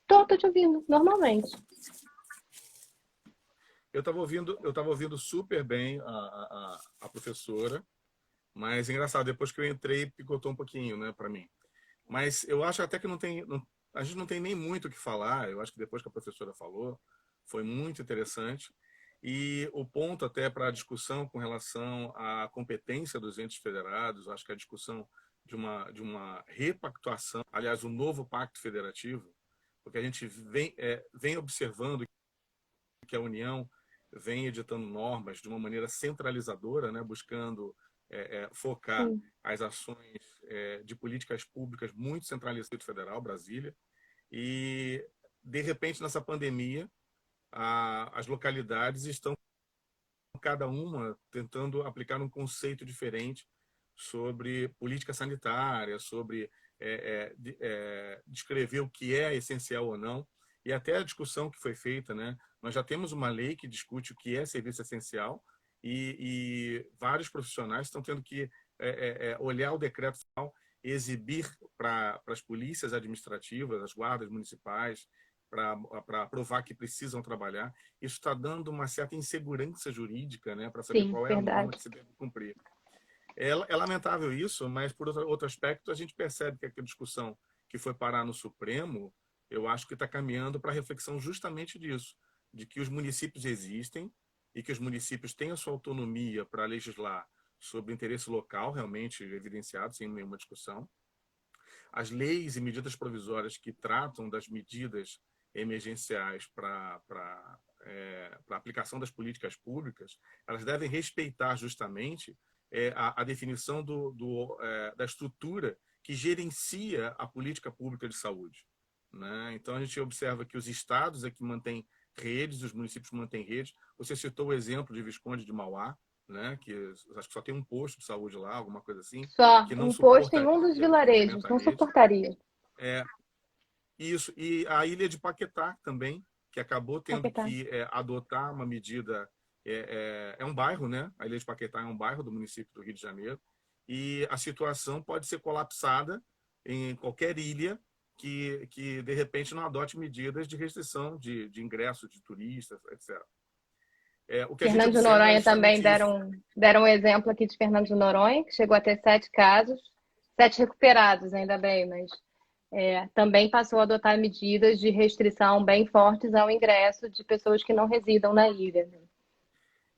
tô te ouvindo, normalmente. Eu tava ouvindo super bem a professora, mas engraçado, depois que eu entrei, picotou um pouquinho, né, para mim. Mas eu acho até que a gente não tem nem muito o que falar. Eu acho que depois que a professora falou, foi muito interessante. E o ponto até para a discussão com relação à competência dos entes federados, acho que a discussão de uma repactuação, aliás, um novo pacto federativo, porque a gente vem observando que a União vem editando normas de uma maneira centralizadora, né, buscando focar Sim, as ações de políticas públicas muito centralizadas no federal, Brasília, e de repente nessa pandemia as localidades estão cada uma tentando aplicar um conceito diferente sobre política sanitária, sobre descrever o que é essencial ou não, e até a discussão que foi feita, né? Nós já temos uma lei que discute o que é serviço essencial e vários profissionais estão tendo que olhar o decreto final e exibir para as polícias administrativas, as guardas municipais, para provar que precisam trabalhar. Isso está dando uma certa insegurança jurídica, né, para saber sim, qual é a norma verdade. que se deve cumprir. É lamentável isso, mas por outro aspecto, a gente percebe que aquela discussão que foi parar no Supremo, eu acho que está caminhando para a reflexão justamente disso, de que os municípios existem e que os municípios têm a sua autonomia para legislar sobre interesse local, realmente evidenciado, sem nenhuma discussão. As leis e medidas provisórias que tratam das medidas emergenciais para a aplicação das políticas públicas, elas devem respeitar justamente a definição da estrutura que gerencia a política pública de saúde, né? Então, a gente observa que os estados é que mantêm redes, os municípios mantêm redes. Você citou o exemplo de Visconde de Mauá, né? Que acho que só tem um posto de saúde lá, alguma coisa assim, Só que não um posto em suporta um dos vilarejos, incremento a não rede. suportaria. É, isso, e a ilha de Paquetá também, que acabou tendo Paquetá. que adotar uma medida. É um bairro, né? A ilha de Paquetá é um bairro do município do Rio de Janeiro, e a situação pode ser colapsada em qualquer ilha que de repente não adote medidas de restrição de ingresso de turistas, etc. O que a gente Fernando de observa é Noronha também justamente isso. deram um exemplo aqui de Fernando de Noronha, que chegou a ter 7 casos, 7 recuperados, ainda bem, mas também passou a adotar medidas de restrição bem fortes ao ingresso de pessoas que não residam na ilha.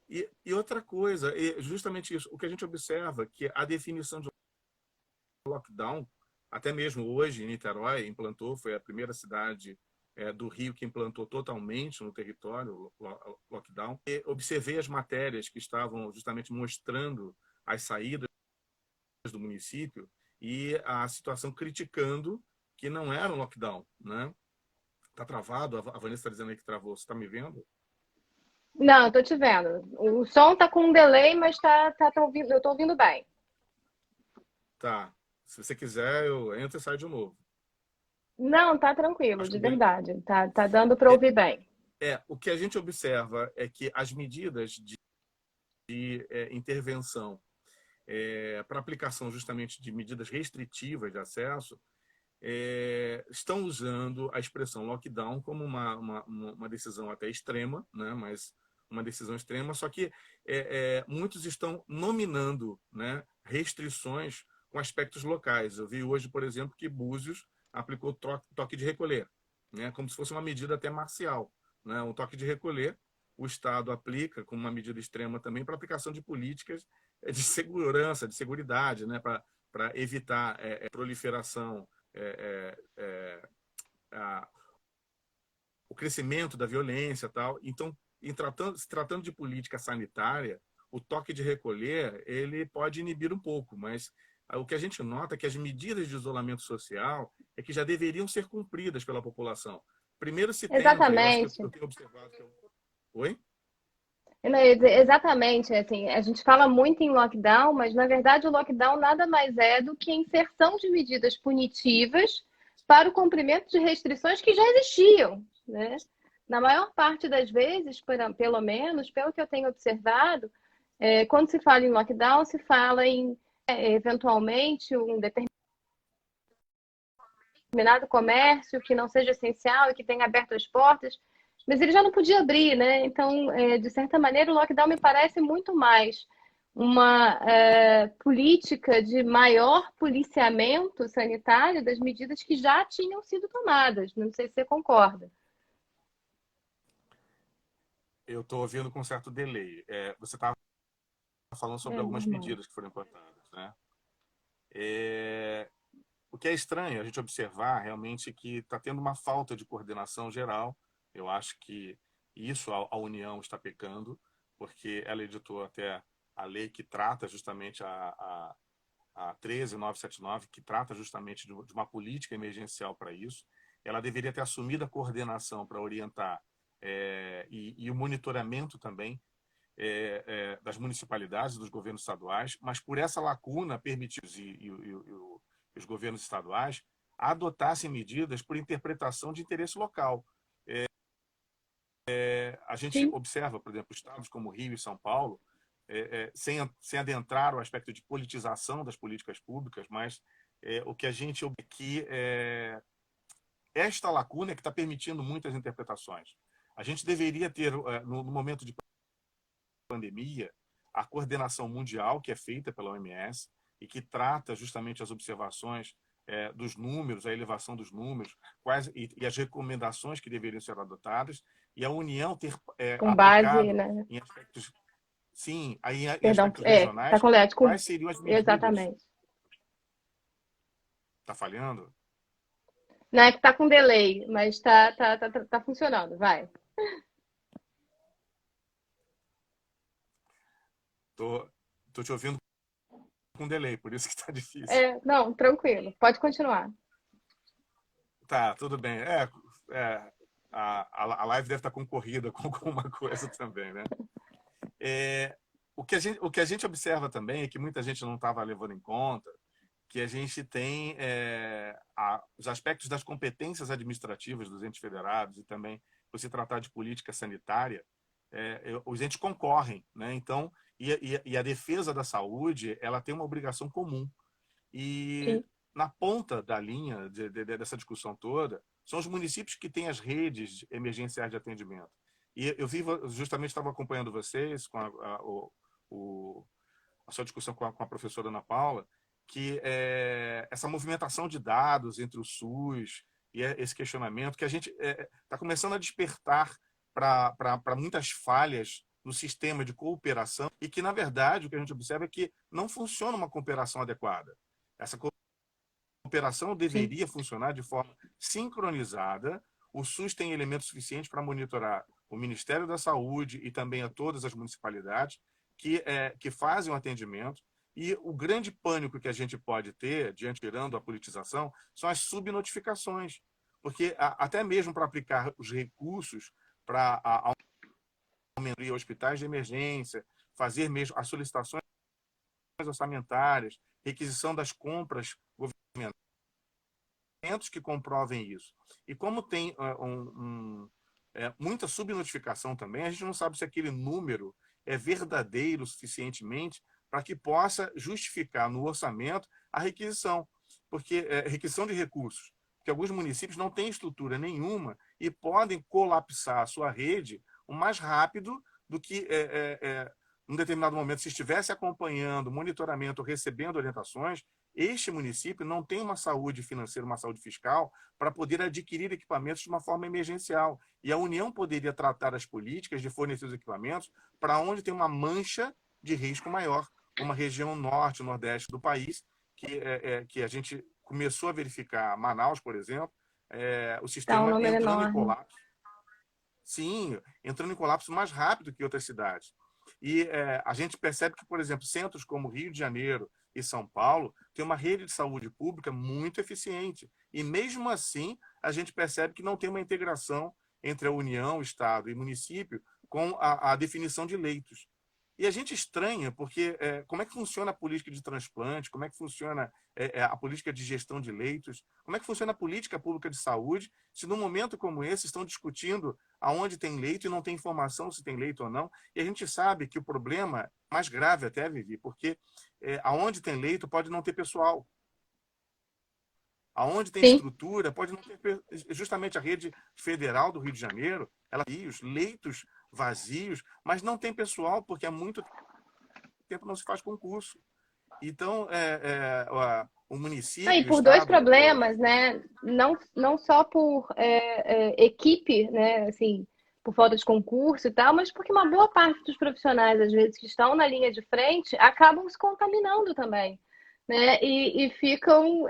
E outra coisa, justamente isso, o que a gente observa que a definição de lockdown, até mesmo hoje em Niterói implantou, foi a primeira cidade do Rio que implantou totalmente no território o lockdown. E observei as matérias que estavam justamente mostrando as saídas do município e a situação criticando que não era um lockdown, né? Tá travado, a Vanessa está dizendo aí que travou, você está me vendo? Não, eu tô te vendo. O som tá com um delay, mas tá ouvindo, eu tô ouvindo bem. Tá. Se você quiser, eu entro e saio de novo. Não, tá tranquilo, Acho de que verdade. Tá dando para ouvir bem. o que a gente observa é que as medidas de intervenção para aplicação justamente de medidas restritivas de acesso estão usando a expressão lockdown como uma decisão até extrema, né? Mas uma decisão extrema, só que muitos estão nominando, né, restrições com aspectos locais. Eu vi hoje, por exemplo, que Búzios aplicou toque de recolher, né, como se fosse uma medida até marcial, né, um toque de recolher. O Estado aplica como uma medida extrema também para aplicação de políticas de segurança, de seguridade, né, para evitar proliferação, o crescimento da violência, tal. Então, se tratando de política sanitária, o toque de recolher ele pode inibir um pouco, mas o que a gente nota é que as medidas de isolamento social é que já deveriam ser cumpridas pela população. Primeiro se tenta, eu acho que Exatamente. eu tenho observado que Oi? Não, eu ia dizer, exatamente, assim, a gente fala muito em lockdown, mas na verdade o lockdown nada mais é do que a inserção de medidas punitivas para o cumprimento de restrições que já existiam, né? Na maior parte das vezes, pelo menos, pelo que eu tenho observado, quando se fala em lockdown, se fala em, eventualmente, um determinado comércio que não seja essencial e que tenha aberto as portas, mas ele já não podia abrir, né? Então, de certa maneira, o lockdown me parece muito mais uma política de maior policiamento sanitário das medidas que já tinham sido tomadas. Não sei se você concorda. Eu estou ouvindo com certo delay. Você estava falando sobre algumas Normal. medidas que foram implantadas, né? O que é estranho a gente observar realmente que está tendo uma falta de coordenação geral. Eu acho que isso a União está pecando, porque ela editou até a lei que trata justamente a 13.979, que trata justamente de uma política emergencial para isso. Ela deveria ter assumido a coordenação para orientar e o monitoramento também das municipalidades e dos governos estaduais, mas por essa lacuna permitiu os governos estaduais adotassem medidas por interpretação de interesse local. A gente Sim. observa, por exemplo, estados como Rio e São Paulo, sem adentrar o aspecto de politização das políticas públicas, mas o que a gente aqui esta lacuna é que está permitindo muitas interpretações. A gente deveria ter, no momento de pandemia, a coordenação mundial que é feita pela OMS e que trata justamente as observações dos números, a elevação dos números, e as recomendações que deveriam ser adotadas, e a União ter Com base, aplicado né? em aspectos, sim, aí em Perdão, aspectos tá regionais, completo. quais seriam as medidas. Exatamente. Está falhando? Não é que tá com delay, mas tá funcionando, vai. Tô te ouvindo com delay, por isso que está difícil. Não, tranquilo, pode continuar. Tá, tudo bem. A live deve estar concorrida com alguma coisa também, né? O que a gente observa também é que muita gente não estava levando em conta que a gente tem os aspectos das competências administrativas dos entes federados e também, por se tratar de política sanitária, os entes concorrem, né? Então, e a defesa da saúde, ela tem uma obrigação comum. E Sim. na ponta da linha dessa discussão toda, são os municípios que têm as redes emergenciais de atendimento. E eu justamente estava acompanhando vocês com a sua discussão com a professora Ana Paula, que essa movimentação de dados entre o SUS e esse questionamento que a gente está começando a despertar para muitas falhas no sistema de cooperação e que, na verdade, o que a gente observa é que não funciona uma cooperação adequada. Essa cooperação deveria funcionar de forma sincronizada. O SUS tem elementos suficientes para monitorar o Ministério da Saúde e também a todas as municipalidades que fazem o atendimento. E o grande pânico que a gente pode ter, tirando a politização, são as subnotificações. Porque até mesmo para aplicar os recursos para aumentar hospitais de emergência, fazer mesmo as solicitações orçamentárias, requisição das compras governamentais, que comprovem isso. E como tem muita subnotificação também, a gente não sabe se aquele número é verdadeiro suficientemente para que possa justificar no orçamento a requisição, porque requisição de recursos, porque alguns municípios não têm estrutura nenhuma e podem colapsar a sua rede o mais rápido do que, num determinado momento, se estivesse acompanhando, monitoramento, recebendo orientações, este município não tem uma saúde financeira, uma saúde fiscal para poder adquirir equipamentos de uma forma emergencial. E a União poderia tratar as políticas de fornecer os equipamentos para onde tem uma mancha de risco maior, uma região norte, nordeste do país, que a gente começou a verificar, Manaus, por exemplo, o Tá um sistema número entrando em enorme. colapso. Sim, entrando em colapso mais rápido que outras cidades. E a gente percebe que, por exemplo, centros como Rio de Janeiro e São Paulo têm uma rede de saúde pública muito eficiente. E mesmo assim, a gente percebe que não tem uma integração entre a União, Estado e município com a definição de leitos. E a gente estranha, porque como é que funciona a política de transplante, como é que funciona a política de gestão de leitos, como é que funciona a política pública de saúde, se num momento como esse estão discutindo aonde tem leito e não tem informação se tem leito ou não. E a gente sabe que o problema mais grave até, Vivi, porque aonde tem leito pode não ter pessoal. Aonde tem Sim. estrutura, pode não ter. Justamente a rede federal do Rio de Janeiro, ela tem os leitos vazios, mas não tem pessoal, porque há muito tempo não se faz concurso. Então, o E município, o por dois Estado. problemas, né? Não só por equipe, né? Assim, por falta de concurso e tal, mas porque uma boa parte dos profissionais, às vezes, que estão na linha de frente, acabam se contaminando também, né? E ficam,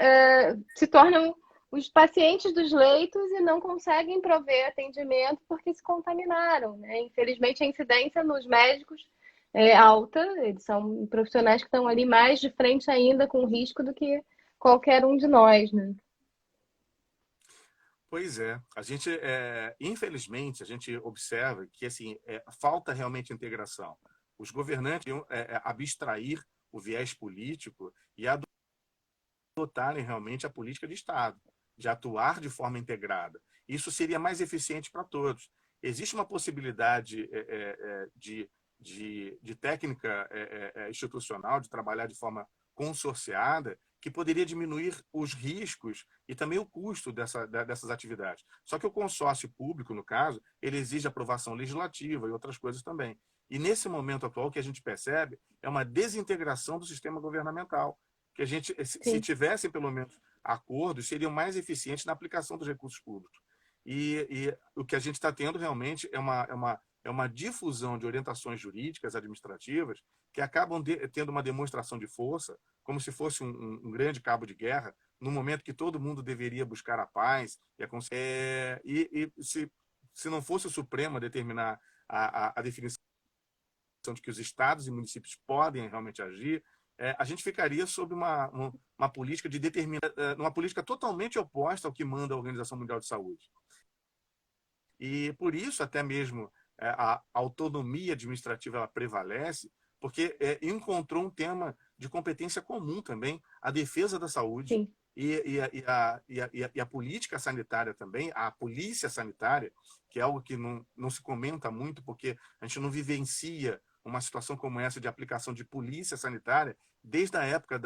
se tornam os pacientes dos leitos e não conseguem prover atendimento porque se contaminaram, né? Infelizmente, a incidência nos médicos é alta, eles são profissionais que estão ali mais de frente ainda com risco do que qualquer um de nós, né? Pois é, a gente, infelizmente, a gente observa que assim, falta realmente integração. Os governantes iam abstrair o viés político e adotarem realmente a política de Estado, de atuar de forma integrada. Isso seria mais eficiente para todos. Existe uma possibilidade de técnica institucional, de trabalhar de forma consorciada, que poderia diminuir os riscos e também o custo dessas atividades. Só que o consórcio público, no caso, ele exige aprovação legislativa e outras coisas também. E nesse momento atual, o que a gente percebe é uma desintegração do sistema governamental, que a gente, se Sim. tivessem pelo menos acordos, seriam mais eficientes na aplicação dos recursos públicos. E o que a gente está tendo realmente é uma difusão de orientações jurídicas, administrativas, que acabam tendo uma demonstração de força, como se fosse um grande cabo de guerra, no momento que todo mundo deveria buscar a paz. E se não fosse o Supremo a determinar a definição de que os estados e municípios podem realmente agir, a gente ficaria sob uma política de uma política totalmente oposta ao que manda a Organização Mundial de Saúde. E por isso até mesmo a autonomia administrativa ela prevalece, porque encontrou um tema de competência comum também, a defesa da saúde. Sim. E a política sanitária também, a polícia sanitária, que é algo que não se comenta muito, porque a gente não vivencia uma situação como essa de aplicação de polícia sanitária desde a época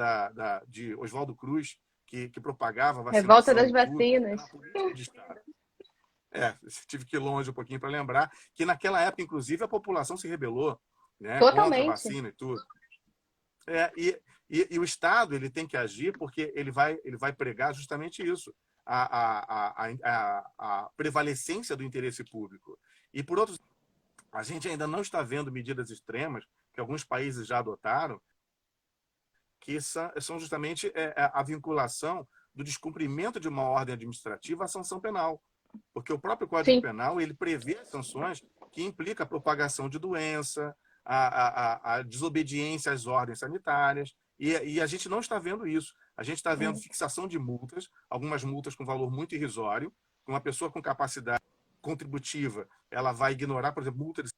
de Oswaldo Cruz, que propagava a vacinação. Revolta das vacinas. De Estado. Tive que ir longe um pouquinho para lembrar que naquela época, inclusive, a população se rebelou, né, contra a vacina e tudo. E o Estado ele tem que agir porque ele vai pregar justamente isso, a prevalecência do interesse público. E, por outro, a gente ainda não está vendo medidas extremas que alguns países já adotaram, que são justamente a vinculação do descumprimento de uma ordem administrativa à sanção penal. Porque o próprio Código Sim. Penal ele prevê sanções que implicam a propagação de doença, a desobediência às ordens sanitárias, e a gente não está vendo isso. A gente está vendo fixação de multas, algumas multas com valor muito irrisório. Uma pessoa com capacidade contributiva, ela vai ignorar, por exemplo, multa de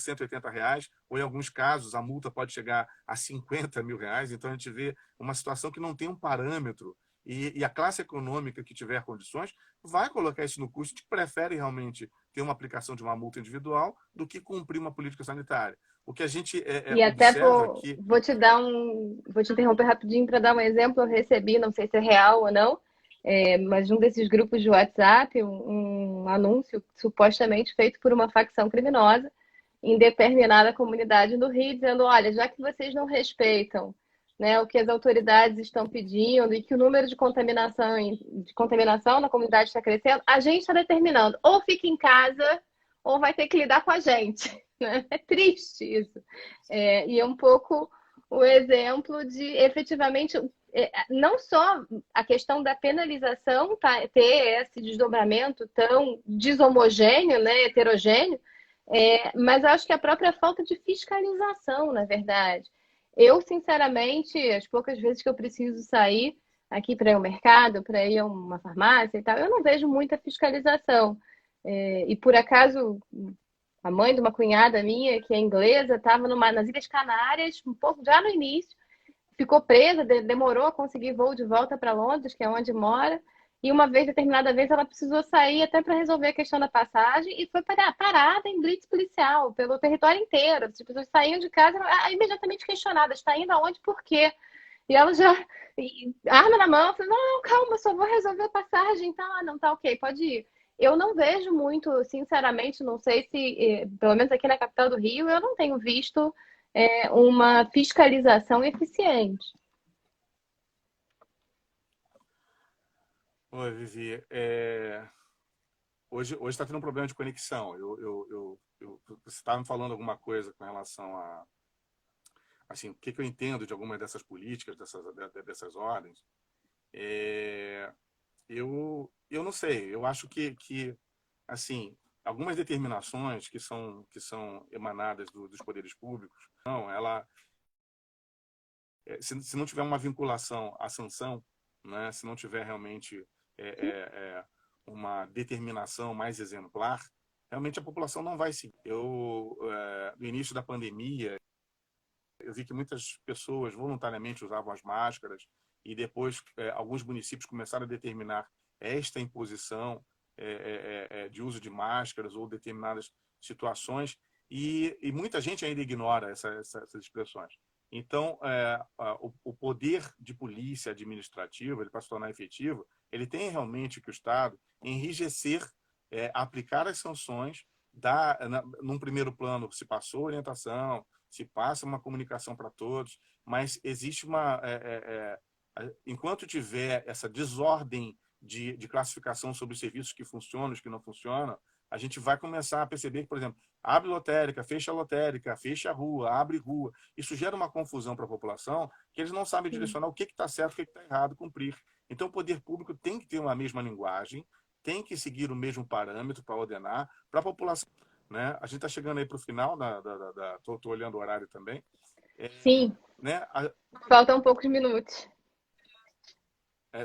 R$180, ou em alguns casos a multa pode chegar a R$50 mil. Então a gente vê uma situação que não tem um parâmetro. E a classe econômica que tiver condições vai colocar isso no custo, que prefere realmente ter uma aplicação de uma multa individual do que cumprir uma política sanitária. O que a gente E até observa que... vou te interromper rapidinho para dar um exemplo. Eu recebi, não sei se é real ou não, mas um desses grupos de WhatsApp, um anúncio supostamente feito por uma facção criminosa, em determinada comunidade do Rio, dizendo, olha, já que vocês não respeitam, né, o que as autoridades estão pedindo e que o número de contaminação na comunidade está crescendo, a gente está determinando, ou fica em casa, ou vai ter que lidar com a gente. Né? É triste isso. E é um pouco o exemplo de, efetivamente, não só a questão da penalização ter esse desdobramento tão desomogêneo, né, heterogêneo, mas acho que a própria falta de fiscalização, na verdade. Eu, sinceramente, as poucas vezes que eu preciso sair aqui para ir ao mercado, para ir a uma farmácia e tal, eu não vejo muita fiscalização. E por acaso, a mãe de uma cunhada minha, que é inglesa, estava nas Ilhas Canárias, um pouco já no início, ficou presa, demorou a conseguir voo de volta para Londres, que é onde mora, e uma vez, determinada vez, ela precisou sair até para resolver a questão da passagem e foi parada em blitz policial pelo território inteiro. As pessoas saíam de casa imediatamente questionadas, está indo aonde, por quê? E ela já, arma na mão, falou, não, calma, só vou resolver a passagem, tá, não, tá ok, pode ir. Eu não vejo muito, sinceramente, não sei se, pelo menos aqui na capital do Rio, eu não tenho visto uma fiscalização eficiente. Oi, Vivi. Hoje está tendo um problema de conexão. Você estava me falando alguma coisa com relação a assim, o que eu entendo de algumas dessas políticas, dessas ordens. Eu não sei. Eu acho que assim, algumas determinações que são emanadas dos poderes públicos, não, se não tiver uma vinculação à sanção, né, se não tiver realmente uma determinação mais exemplar, realmente a população não vai seguir. No início da pandemia, eu vi que muitas pessoas voluntariamente usavam as máscaras e depois alguns municípios começaram a determinar esta imposição de uso de máscaras ou determinadas situações e muita gente ainda ignora essas expressões. Então, o poder de polícia administrativa, para se tornar efetivo, ele tem realmente que o Estado enrijecer, aplicar as sanções, num primeiro plano se passou orientação, se passa uma comunicação para todos, mas existe enquanto tiver essa desordem de classificação sobre os serviços que funcionam e os que não funcionam, a gente vai começar a perceber que, por exemplo, abre lotérica, fecha a rua, abre rua. Isso gera uma confusão para a população que eles não sabem direcionar o que está certo, o que está errado, cumprir. Então, o poder público tem que ter uma mesma linguagem, tem que seguir o mesmo parâmetro para ordenar para a população. Né? A gente está chegando aí para o final, estou olhando o horário também. Sim, né? Faltam poucos minutos.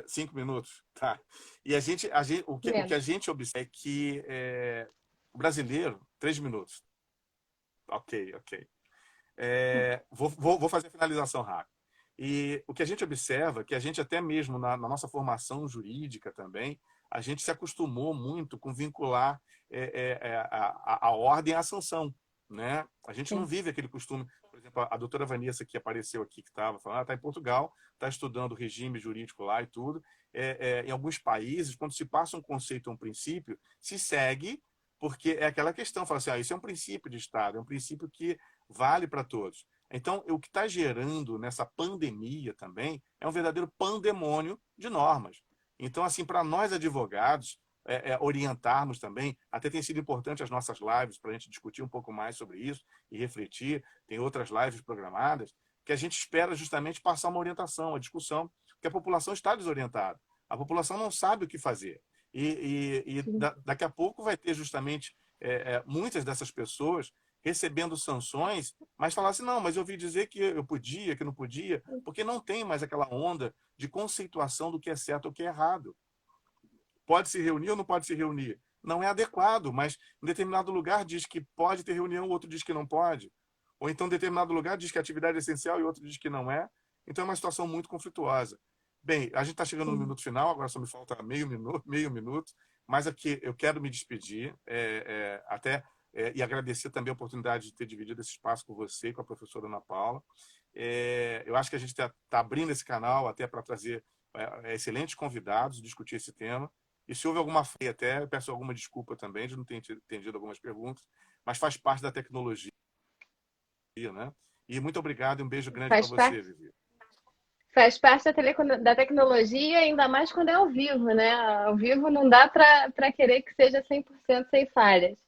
5 minutos, tá. E o que a gente observa é que o brasileiro, 3 minutos. Ok. Vou fazer a finalização rápida. E o que a gente observa, que a gente até mesmo na nossa formação jurídica também, a gente se acostumou muito com vincular a ordem à sanção, né? A gente não vive aquele costume. Por exemplo, a doutora Vanessa, que apareceu aqui, que estava falando, está em Portugal, está estudando o regime jurídico lá e tudo. Em alguns países, quando se passa um conceito ou um princípio, se segue, porque é aquela questão, fala assim, isso é um princípio de Estado, é um princípio que vale para todos. Então, o que está gerando nessa pandemia também é um verdadeiro pandemônio de normas. Então, assim, para nós advogados, orientarmos também, até tem sido importante as nossas lives para a gente discutir um pouco mais sobre isso e refletir, tem outras lives programadas, que a gente espera justamente passar uma orientação, uma discussão, porque a população está desorientada. A população não sabe o que fazer. Daqui a pouco vai ter justamente muitas dessas pessoas recebendo sanções, mas falar assim, não, mas eu ouvi dizer que eu podia, que não podia, porque não tem mais aquela onda de conceituação do que é certo ou o que é errado. Pode se reunir ou não pode se reunir? Não é adequado, mas em determinado lugar diz que pode ter reunião, o outro diz que não pode. Ou então em determinado lugar diz que a atividade é essencial e o outro diz que não é. Então é uma situação muito conflituosa. Bem, a gente está chegando no minuto final, agora só me falta meio minuto, mas aqui eu quero me despedir e agradecer também a oportunidade de ter dividido esse espaço com você e com a professora Ana Paula. Eu acho que a gente está abrindo esse canal até para trazer excelentes convidados, discutir esse tema. E se houve alguma falha até, eu peço alguma desculpa também de não ter entendido algumas perguntas, mas faz parte da tecnologia, né? E muito obrigado e um beijo grande para Faz você, parte, Vivi. faz parte da tecnologia, ainda mais quando é ao vivo, né? Ao vivo não dá para querer que seja 100% sem falhas.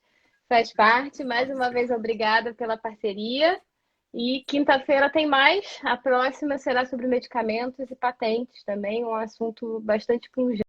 Faz parte. Mais uma vez, obrigada pela parceria. E quinta-feira tem mais. A próxima será sobre medicamentos e patentes também, um assunto bastante pungente.